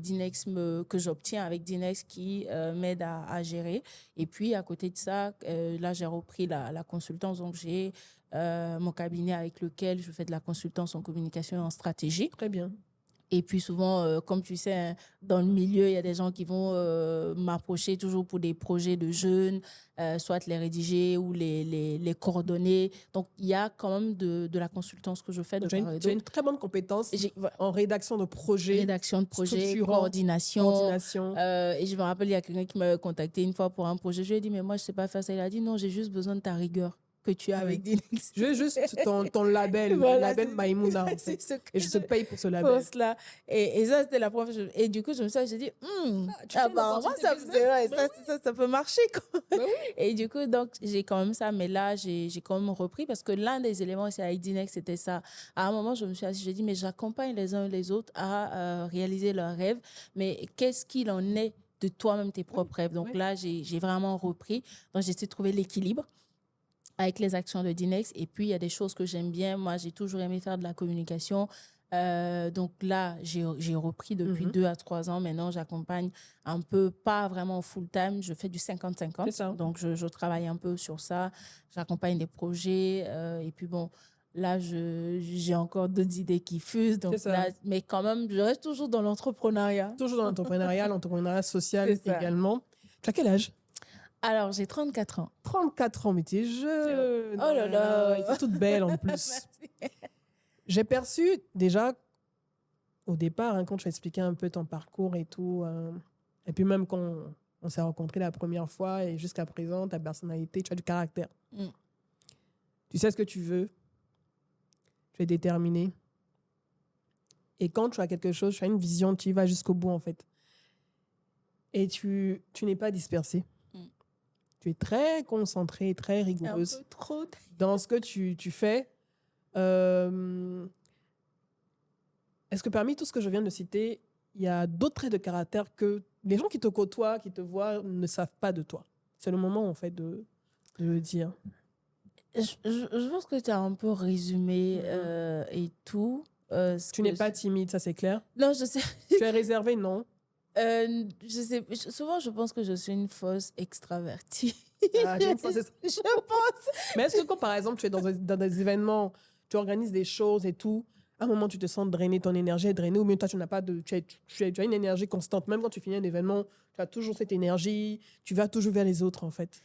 que j'obtiens avec Dinex qui m'aide à gérer. Et puis, à côté de ça, là, j'ai repris la consultance. Donc, j'ai mon cabinet avec lequel je fais de la consultance en communication et en stratégie. Très bien. Et puis souvent, comme tu sais, hein, dans le milieu, il y a des gens qui vont m'approcher toujours pour des projets de jeunes, soit les rédiger ou les coordonner. Donc, il y a quand même de la consultance que je fais de Donc, tu as part et tu as une d'autre. très bonne compétence Voilà, en rédaction de projets, rédaction de projet, structurant, coordination. coordination. Et je me rappelle, il y a quelqu'un qui m'a contacté une fois pour un projet. Je lui ai dit, mais moi, je ne sais pas faire ça. Il a dit, non, j'ai juste besoin de ta rigueur que tu as Ah avec oui. Dinex. Je veux juste ton label, le Voilà, label Maïmouna, en c'est fait. ce que Et je te paye pour ce pour label. cela. Et ça, c'était la première fois. Et du coup, je me suis dit, j'ai dit, Tu fais une apparemment, opportunité business? ouais, Ben ça peut marcher, quoi. Ben oui. Et du coup, donc, j'ai quand même ça. Mais là, j'ai quand même repris parce que l'un des éléments, c'est avec Dinex, c'était ça. À un moment, je me suis assise, j'ai dit, mais j'accompagne les uns et les autres à réaliser leurs rêves. Mais qu'est-ce qu'il en est de toi-même, tes propres rêves? Donc oui. là, j'ai vraiment repris. Donc, j'ai essayé de trouver l'équilibre avec les actions de Dinex. Et puis, il y a des choses que j'aime bien. Moi, j'ai toujours aimé faire de la communication. Donc là, j'ai repris depuis 2 à 3 ans. Maintenant, j'accompagne un peu, pas vraiment full-time. Je fais du C'est 50-50. ça. Donc, je travaille un peu sur ça. J'accompagne des projets. Et puis, bon, là, j'ai encore d'autres idées qui fusent. Donc C'est ça. là, mais quand même, je reste toujours dans l'entrepreneuriat. Toujours dans l'entrepreneuriat social C'est ça. également. Tu as quel âge? Alors, j'ai 34 ans. 34 ans, mais tu es jeune. Oh là là. Tu es toute belle en plus. Merci. J'ai perçu déjà au départ, hein, quand tu expliquais un peu ton parcours et tout, et puis même quand on s'est rencontrés la première fois et jusqu'à présent, ta personnalité, tu as du caractère. Mm. Tu sais ce que tu veux. Tu es déterminé. Et quand tu as quelque chose, tu as une vision, tu y vas jusqu'au bout en fait. Et tu n'es pas dispersé. Mm. Tu es très concentrée, très Un rigoureuse peu trop. dans ce que tu fais. Est-ce que parmi tout ce que je viens de citer, il y a d'autres traits de caractère que les gens qui te côtoient, qui te voient, ne savent pas de toi? C'est le moment, en fait, de le dire. Je pense que tu as un peu résumé et tout. Tu n'es pas timide, ça c'est clair. Non, je sais. Tu es réservée, non? Je sais. Souvent, je pense que je suis une fausse extravertie. Ah, tu es une fausse Je pense. Mais est-ce que quand, par exemple, tu es dans des événements, tu organises des choses et tout, à un moment, tu te sens drainer, ton énergie est drainée, ou bien toi, tu n'as pas de... Tu as une énergie constante. Même quand tu finis un événement, tu as toujours cette énergie, tu vas toujours vers les autres, en fait.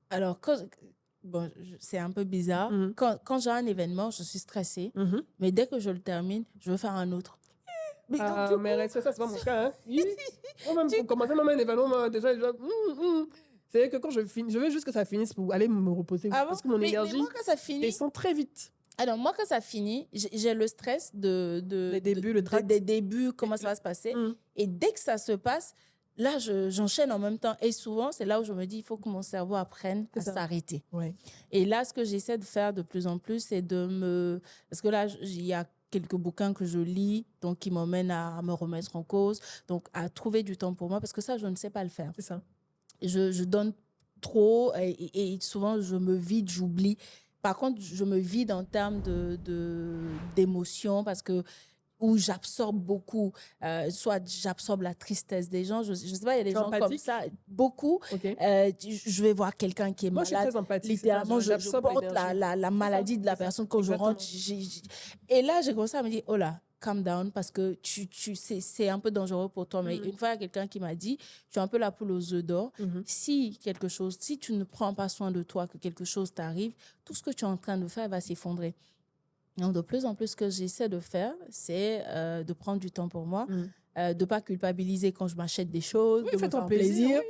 Alors, bon, c'est un peu bizarre. Quand j'ai un événement, je suis stressée. Mais dès que je le termine, je veux faire un autre. Mais donc, Ah, du coup, mais reste ça, c'est pas mon cas. Hein. Oui. Moi-même, pour commencer même un événement, déjà, c'est que quand je finis, je veux juste que ça finisse pour aller me reposer. ah bon? Parce que mon Mais énergie moi, quand ça finit, descend très vite. alors moi, quand ça finit, j'ai le stress Les débuts, le tract. des débuts, comment ça va se passer. Mm. Et dès que ça se passe, là, j'enchaîne en même temps. Et souvent, c'est là où je me dis, il faut que mon cerveau apprenne à C'est ça. s'arrêter. Ouais. Et là, ce que j'essaie de faire de plus en plus, c'est de me... Parce que là, il y a quelques bouquins que je lis, donc qui m'emmènent à me remettre en cause, donc à trouver du temps pour moi, parce que ça, je ne sais pas le faire. C'est ça. Je donne trop et souvent, je me vide, j'oublie. Par contre, je me vide en termes d'émotions parce que où j'absorbe beaucoup, soit j'absorbe la tristesse des gens, je ne sais pas, il y a des Tu es gens comme empathique? ça, beaucoup. Ok. Je vais voir quelqu'un qui est Moi, je suis malade, très empathique. littéralement, je j'absorbe porte l'énergie. la maladie de la c'est ça. personne quand je Exactement. rentre. Et là, j'ai commencé à me dire, oh là, calm down, parce que c'est un peu dangereux pour toi. Mais une fois, il y a quelqu'un qui m'a dit, tu es un peu la poule aux œufs d'or. Si tu ne prends pas soin de toi, que quelque chose t'arrive, tout ce que tu es en train de faire va s'effondrer. Donc, de plus en plus, ce que j'essaie de faire, c'est de prendre du temps pour moi, de ne pas culpabiliser quand je m'achète des choses, Oui, de me fais-toi faire plaisir.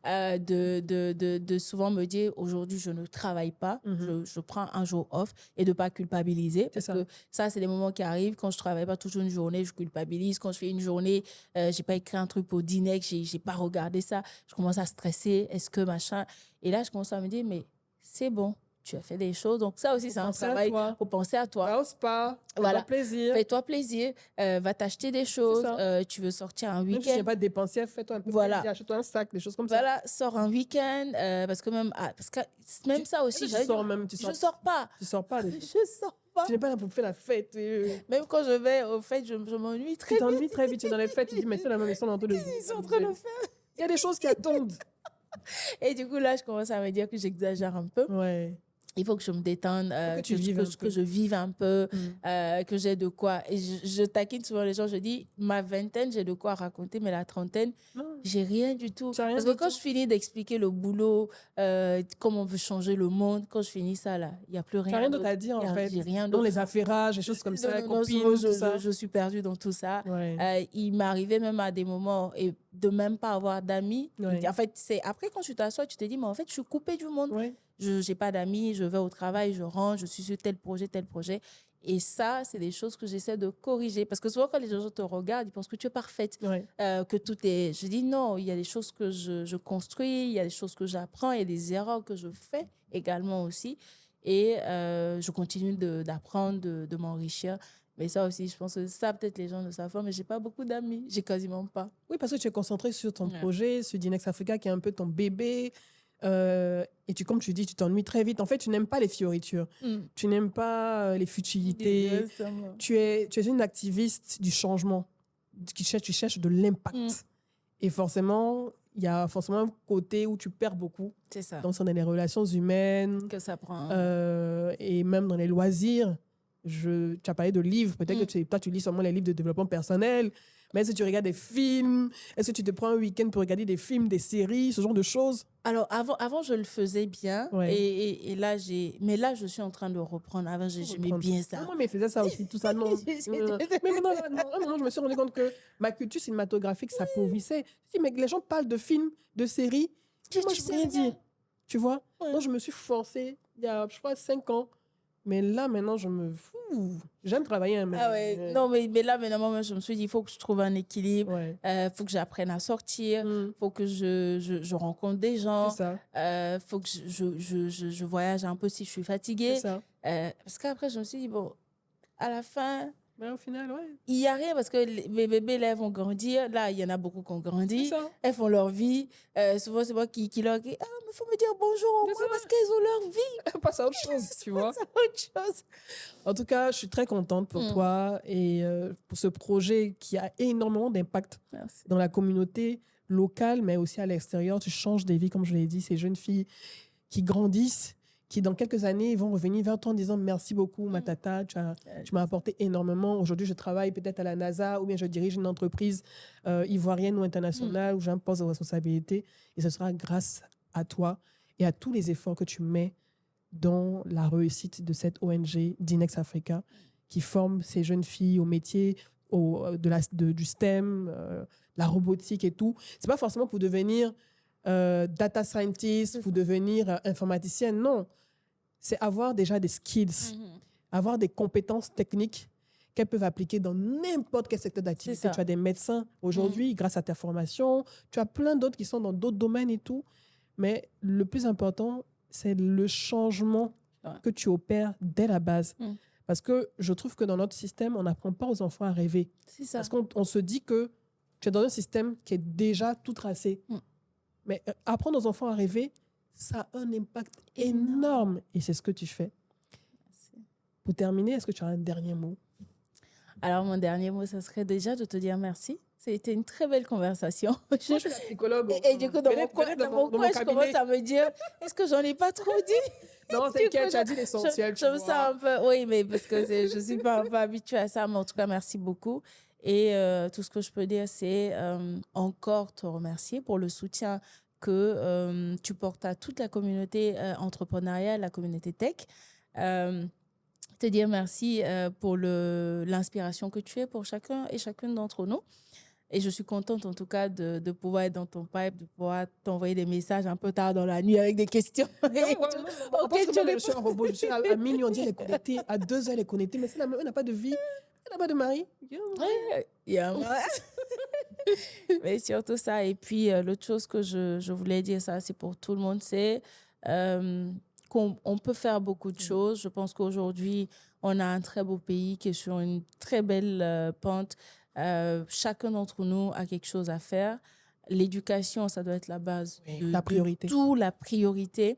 de souvent me dire, aujourd'hui, je ne travaille pas, je prends un jour off et de ne pas culpabiliser. Parce ça. que ça, c'est des moments qui arrivent. Quand je ne travaille pas toujours une journée, je culpabilise. Quand je fais une journée, je n'ai pas écrit un truc pour dîner, que je n'ai pas regardé ça, je commence à stresser. Est-ce que machin... Et là, je commence à me dire, mais c'est bon. Tu as fait des choses. Donc, ça aussi, c'est un travail pour penser à toi. Va au spa, Voilà. fais-toi plaisir. Fais-toi plaisir. Va t'acheter des choses. Tu veux sortir un Même si tu week-end. n'as pas de dépensier, fais-toi un peu plaisir. Achète-toi un sac, des choses comme ça. Voilà, sors un week-end. Parce que même ça aussi, tu sors pas. Tu sors pas. Je sors pas. Tu n'es pas là pour faire la fête. Même quand je vais aux fêtes, je m'ennuie très vite. Tu t'ennuies très vite. Tu es dans les fêtes, tu dis, mais c'est la même, ils sont en train de Ils sont en train de faire. Il y a des choses qui attendent. Et du coup, là, je commence à me dire que j'exagère un peu. Ouais. Il faut que je me détende, que je vive un peu, que j'ai de quoi. Et je taquine souvent les gens, je dis, ma vingtaine, j'ai de quoi raconter, mais la trentaine, j'ai rien du tout. Parce que quand je finis d'expliquer le boulot, comment on veut changer le monde, quand je finis ça, là, il n'y a plus rien. Tu n'as rien d'autre à dire, en fait. J'ai rien Dans d'autre. les affairages, des choses comme ça, copines, tout ça. Je suis perdue dans tout ça. Ouais. Il m'arrivait même à des moments de même pas avoir d'amis. Ouais. En fait, c'est après quand tu t'assois, tu te dis, mais en fait, je suis coupée du monde. Ouais. Je n'ai pas d'amis, je vais au travail, je rentre, je suis sur tel projet. Et ça, c'est des choses que j'essaie de corriger. Parce que souvent, quand les gens te regardent, ils pensent que tu es parfaite, que tout est... Je dis non, il y a des choses que je construis, il y a des choses que j'apprends, il y a des erreurs que je fais également aussi. Et je continue d'apprendre, de m'enrichir. Mais ça aussi, je pense que ça, peut-être les gens ne savent pas, mais je n'ai pas beaucoup d'amis. J'ai quasiment pas. Oui, parce que tu es concentré sur ton projet, sur Dinex Africa, qui est un peu ton bébé. Et comme tu dis, tu t'ennuies très vite. En fait, tu n'aimes pas les fioritures. Tu n'aimes pas les futilités. Tu es une activiste du changement. Tu cherches de l'impact. Et forcément, il y a forcément un côté où tu perds beaucoup. C'est ça. Donc, c'est dans les relations humaines. Que ça prend. Et même dans les loisirs. Tu as parlé de livres. Peut-être que toi, tu lis seulement les livres de développement personnel. Mais est-ce que tu regardes des films? Est-ce que tu te prends un week-end pour regarder des films, des séries, ce genre de choses? Alors, avant je le faisais bien. Et là, mais là, je suis en train de reprendre. Avant, j'aimais bien ça. Moi, mais je faisais ça aussi, tout ça. Non. Mais maintenant, à un moment, je me suis rendu compte que ma culture cinématographique s'appauvrissait. Je dis, mais les gens parlent de films, de séries. Moi, je ne peux rien dire. Tu vois? Donc, je me suis forcée, il y a, je crois, 5 ans. Mais là, maintenant, j'aime travailler. Non, mais là, maintenant, moi, je me suis dit, il faut que je trouve un équilibre. Faut que j'apprenne à sortir. Faut que je rencontre des gens. Faut que je voyage un peu si je suis fatiguée. Parce qu'après, je me suis dit, bon, à la fin... Mais au final, il n'y a rien parce que mes bébés, là, vont grandir. Là, il y en a beaucoup qui ont grandi. Elles font leur vie. Souvent, c'est moi qui leur dis, il faut me dire bonjour au moins parce qu'elles ont leur vie. Passe à autre chose, tu vois. En tout cas, je suis très contente pour toi et pour ce projet qui a énormément d'impact dans la communauté locale, mais aussi à l'extérieur. Tu changes des vies, comme je l'ai dit, ces jeunes filles qui grandissent, qui dans quelques années vont revenir vers toi en disant merci beaucoup Matata, tu m'as apporté énormément. Aujourd'hui, je travaille peut-être à la NASA ou bien je dirige une entreprise ivoirienne ou internationale où j'ai un poste de responsabilité et ce sera grâce à toi et à tous les efforts que tu mets dans la réussite de cette ONG Dinex Africa qui forme ces jeunes filles au métier du STEM, la robotique et tout. C'est pas forcément pour devenir data scientist, pour devenir informaticienne, non. C'est avoir déjà des skills, avoir des compétences techniques qu'elles peuvent appliquer dans n'importe quel secteur d'activité. Tu as des médecins aujourd'hui, grâce à ta formation, tu as plein d'autres qui sont dans d'autres domaines et tout. Mais le plus important, c'est le changement que tu opères dès la base. Parce que je trouve que dans notre système, on n'apprend pas aux enfants à rêver. C'est ça. Parce qu'on se dit que tu es dans un système qui est déjà tout tracé. Mais apprendre aux enfants à rêver, ça a un impact énorme. Et c'est ce que tu fais. Merci. Pour terminer, est-ce que tu as un dernier mot? Alors, mon dernier mot, ça serait déjà de te dire merci. C'était une très belle conversation. Moi, je suis la psychologue. Et du coup, dans mon coin, je commence à me dire, est-ce que j'en ai pas trop dit? Non, t'inquiète, tu as dit l'essentiel. Je me sens un peu, oui, mais parce que je ne suis pas un peu habituée à ça. Mais en tout cas, merci beaucoup. Et tout ce que je peux dire, c'est encore te remercier pour le soutien que tu portes à toute la communauté entrepreneuriale, la communauté tech. Te dire merci pour l'inspiration que tu es pour chacun et chacune d'entre nous. Et je suis contente, en tout cas, de pouvoir être dans ton pipe, de pouvoir t'envoyer des messages un peu tard dans la nuit avec des questions. Non, je suis un robot. Je suis à minuit, on dit elle est connectée. À 2 heures, elle est connectée. Mais elle n'a pas de vie. Elle n'a pas de mari. Mais surtout ça. Et puis, l'autre chose que je voulais dire, ça, c'est pour tout le monde, c'est qu'on peut faire beaucoup de choses. Je pense qu'aujourd'hui, on a un très beau pays qui est sur une très belle pente. Chacun d'entre nous a quelque chose à faire. L'éducation, ça doit être la base la priorité. de tout, la priorité.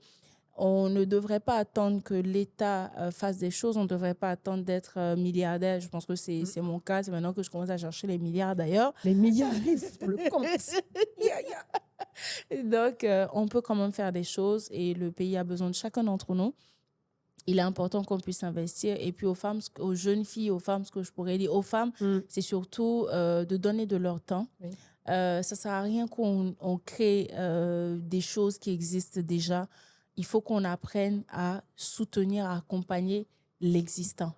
On ne devrait pas attendre que l'État fasse des choses. On ne devrait pas attendre d'être milliardaire. Je pense que c'est mon cas. C'est maintenant que je commence à chercher les milliards d'ailleurs. Les milliards arrivent pour le compte. Donc, on peut quand même faire des choses et le pays a besoin de chacun d'entre nous. Il est important qu'on puisse investir. Et puis aux femmes, aux jeunes filles, aux femmes, ce que je pourrais dire aux femmes, c'est surtout de donner de leur temps. Ça ne sert à rien qu'on crée des choses qui existent déjà. Il faut qu'on apprenne à soutenir, à accompagner l'existant.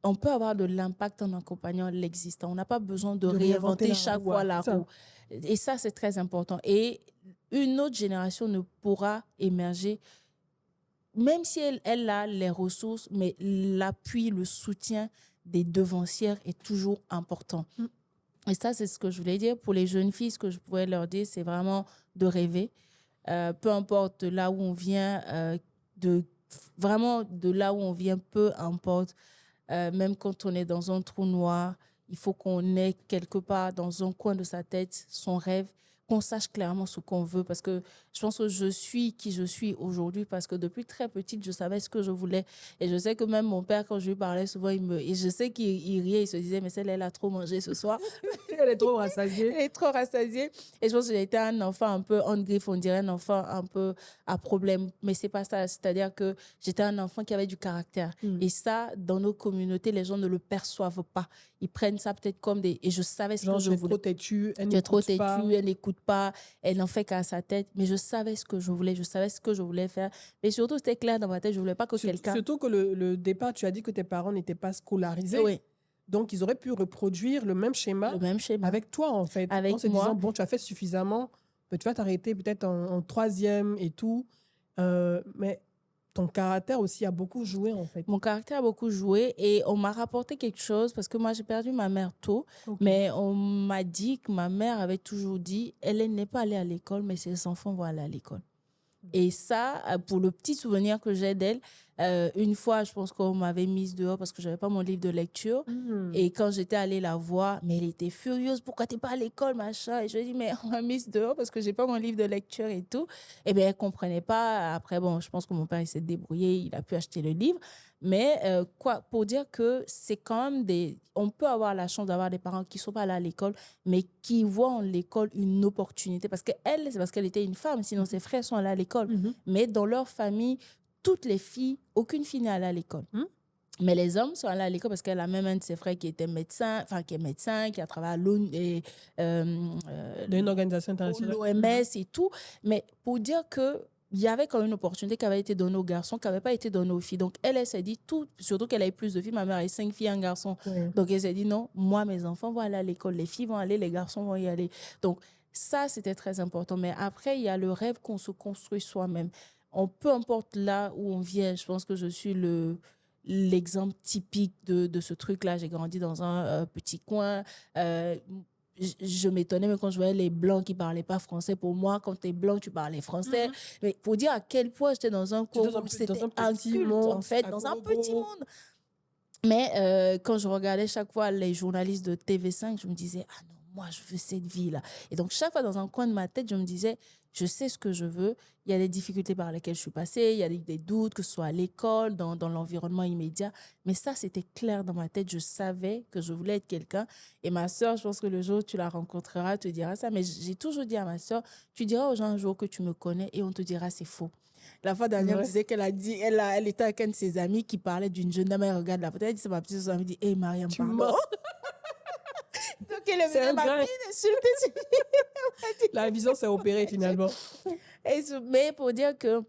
On peut avoir de l'impact en accompagnant l'existant. On n'a pas besoin de réinventer chaque fois la roue. Et ça, c'est très important. Et une autre génération ne pourra émerger, même si elle a les ressources, mais l'appui, le soutien des devancières est toujours important. Et ça, c'est ce que je voulais dire. Pour les jeunes filles, ce que je pourrais leur dire, c'est vraiment de rêver. Peu importe de là où on vient, vraiment de là où on vient, peu importe. Même quand on est dans un trou noir, il faut qu'on ait quelque part dans un coin de sa tête son rêve, qu'on sache clairement ce qu'on veut. Parce que je pense que je suis qui je suis aujourd'hui parce que depuis très petite, je savais ce que je voulais. Et je sais que même mon père, quand je lui parlais souvent, et je sais qu'il riait, il se disait, mais celle-là, elle a trop mangé ce soir. Elle est trop rassasiée. Elle est trop rassasiée. Et je pense que j'ai été un enfant un peu en griffe, on dirait un enfant un peu à problème. Mais c'est pas ça. C'est-à-dire que j'étais un enfant qui avait du caractère. Et ça, dans nos communautés, les gens ne le perçoivent pas. Ils prennent ça peut-être comme des... Et je savais ce que je voulais. Trop têtue, elle n'écoute pas, elle n'en fait qu'à sa tête. Mais je savais ce que je voulais, je savais ce que je voulais faire. Mais surtout, c'était clair dans ma tête, je ne voulais pas que quelqu'un... Surtout que le départ, tu as dit que tes parents n'étaient pas scolarisés. Oui. Donc, ils auraient pu reproduire le même schéma avec toi, en fait. Avec en se disant, bon, tu as fait suffisamment, tu vas t'arrêter peut-être en 3e et tout. Mais ton caractère aussi a beaucoup joué, en fait. Mon caractère a beaucoup joué et on m'a rapporté quelque chose parce que moi, j'ai perdu ma mère tôt. Mais on m'a dit que ma mère avait toujours dit, elle n'est pas allée à l'école, mais ses enfants vont aller à l'école. Et ça, pour le petit souvenir que j'ai d'elle, une fois, je pense qu'on m'avait mise dehors parce que je n'avais pas mon livre de lecture. Et quand j'étais allée la voir, mais elle était furieuse. Pourquoi tu n'es pas à l'école, machin? Et je lui ai dit, mais on m'a mise dehors parce que je n'ai pas mon livre de lecture et tout. Et bien, elle ne comprenait pas. Après, bon, je pense que mon père, il s'est débrouillé. Il a pu acheter le livre. Mais pour dire que c'est quand même on peut avoir la chance d'avoir des parents qui ne sont pas là à l'école, mais qui voient en l'école une opportunité. Parce qu'elle, c'est parce qu'elle était une femme, sinon ses frères sont allés à l'école. Mais dans leur famille, toutes les filles, aucune fille n'est allée à l'école. Mais les hommes sont allés à l'école parce qu'elle a même un de ses frères qui était médecin, qui est médecin, qui a travaillé à une organisation internationale. l'OMS et tout. Mais pour dire que il y avait quand même une opportunité qui avait été donnée aux garçons, qui n'avait pas été donnée aux filles. Donc, elle s'est dit, surtout qu'elle avait plus de filles. Ma mère a 5 filles, un garçon. Ouais. Donc, elle s'est dit, non, moi, mes enfants vont aller à l'école. Les filles vont aller, les garçons vont y aller. Donc, ça, c'était très important. Mais après, il y a le rêve qu'on se construit soi-même. Peu importe là où on vient, je pense que je suis l'exemple typique de ce truc-là. J'ai grandi dans un petit coin. Je m'étonnais, mais quand je voyais les Blancs qui ne parlaient pas français, pour moi, quand tu es blanc, tu parlais français. Mais pour dire à quel point j'étais dans un coin où c'était dans un un petit culte, monde, en fait, à dans un gogo. petit monde. Mais quand je regardais chaque fois les journalistes de TV5, je me disais, ah non, moi, je veux cette vie-là. Et donc, chaque fois, dans un coin de ma tête, je me disais, je sais ce que je veux. Il y a des difficultés par lesquelles je suis passée, il y a des doutes, que ce soit à l'école, dans l'environnement immédiat. Mais ça, c'était clair dans ma tête. Je savais que je voulais être quelqu'un. Et ma sœur, je pense que le jour où tu la rencontreras, tu te diras ça. Mais j'ai toujours dit à ma sœur, tu diras aux gens un jour que tu me connais et on te dira c'est faux. La fois dernière, elle me disait qu'elle a dit, elle était avec un de ses amis qui parlait d'une jeune dame, elle regarde la photo, elle dit, c'est ma petite soeur, elle me dit, hé, Mariam, Tu pardon. mens. Donc, elle est C'est un venue grain. m'a bien insultée. La vision s'est opérée finalement. Mais pour dire que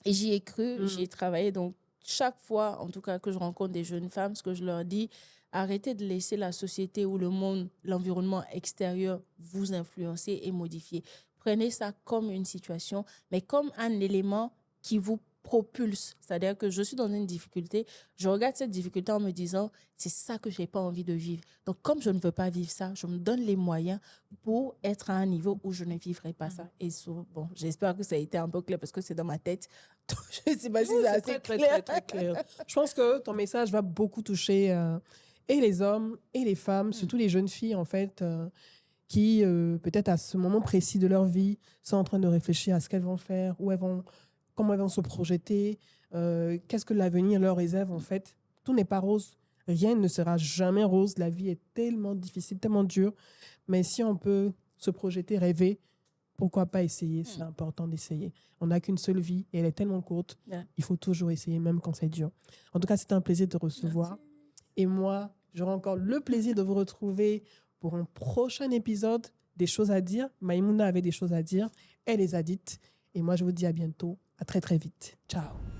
j'y ai cru, j'y ai travaillé. Donc, chaque fois, en tout cas, que je rencontre des jeunes femmes, ce que je leur dis, arrêtez de laisser la société ou le monde, l'environnement extérieur vous influencer et modifier. Prenez ça comme une situation, mais comme un élément qui vous propulse. C'est-à-dire que je suis dans une difficulté, je regarde cette difficulté en me disant, c'est ça que je n'ai pas envie de vivre. Donc, comme je ne veux pas vivre ça, je me donne les moyens pour être à un niveau où je ne vivrai pas ça. Et bon, j'espère que ça a été un peu clair parce que c'est dans ma tête. Donc, je ne sais pas si c'est assez très, clair. très, très clair. Je pense que ton message va beaucoup toucher et les hommes et les femmes, surtout les jeunes filles en fait, qui peut-être à ce moment précis de leur vie sont en train de réfléchir à ce qu'elles vont faire, comment elles vont se projeter, qu'est-ce que l'avenir leur réserve en fait. Tout n'est pas rose. Rien ne sera jamais rose. La vie est tellement difficile, tellement dure. Mais si on peut se projeter, rêver, pourquoi pas essayer? C'est important d'essayer. On n'a qu'une seule vie et elle est tellement courte. Yeah. Il faut toujours essayer, même quand c'est dur. En tout cas, c'était un plaisir de te recevoir. Merci. Et moi, j'aurai encore le plaisir de vous retrouver pour un prochain épisode des choses à dire. Maïmouna avait des choses à dire. Elle les a dites. Et moi, je vous dis à bientôt. À très, très vite. Ciao.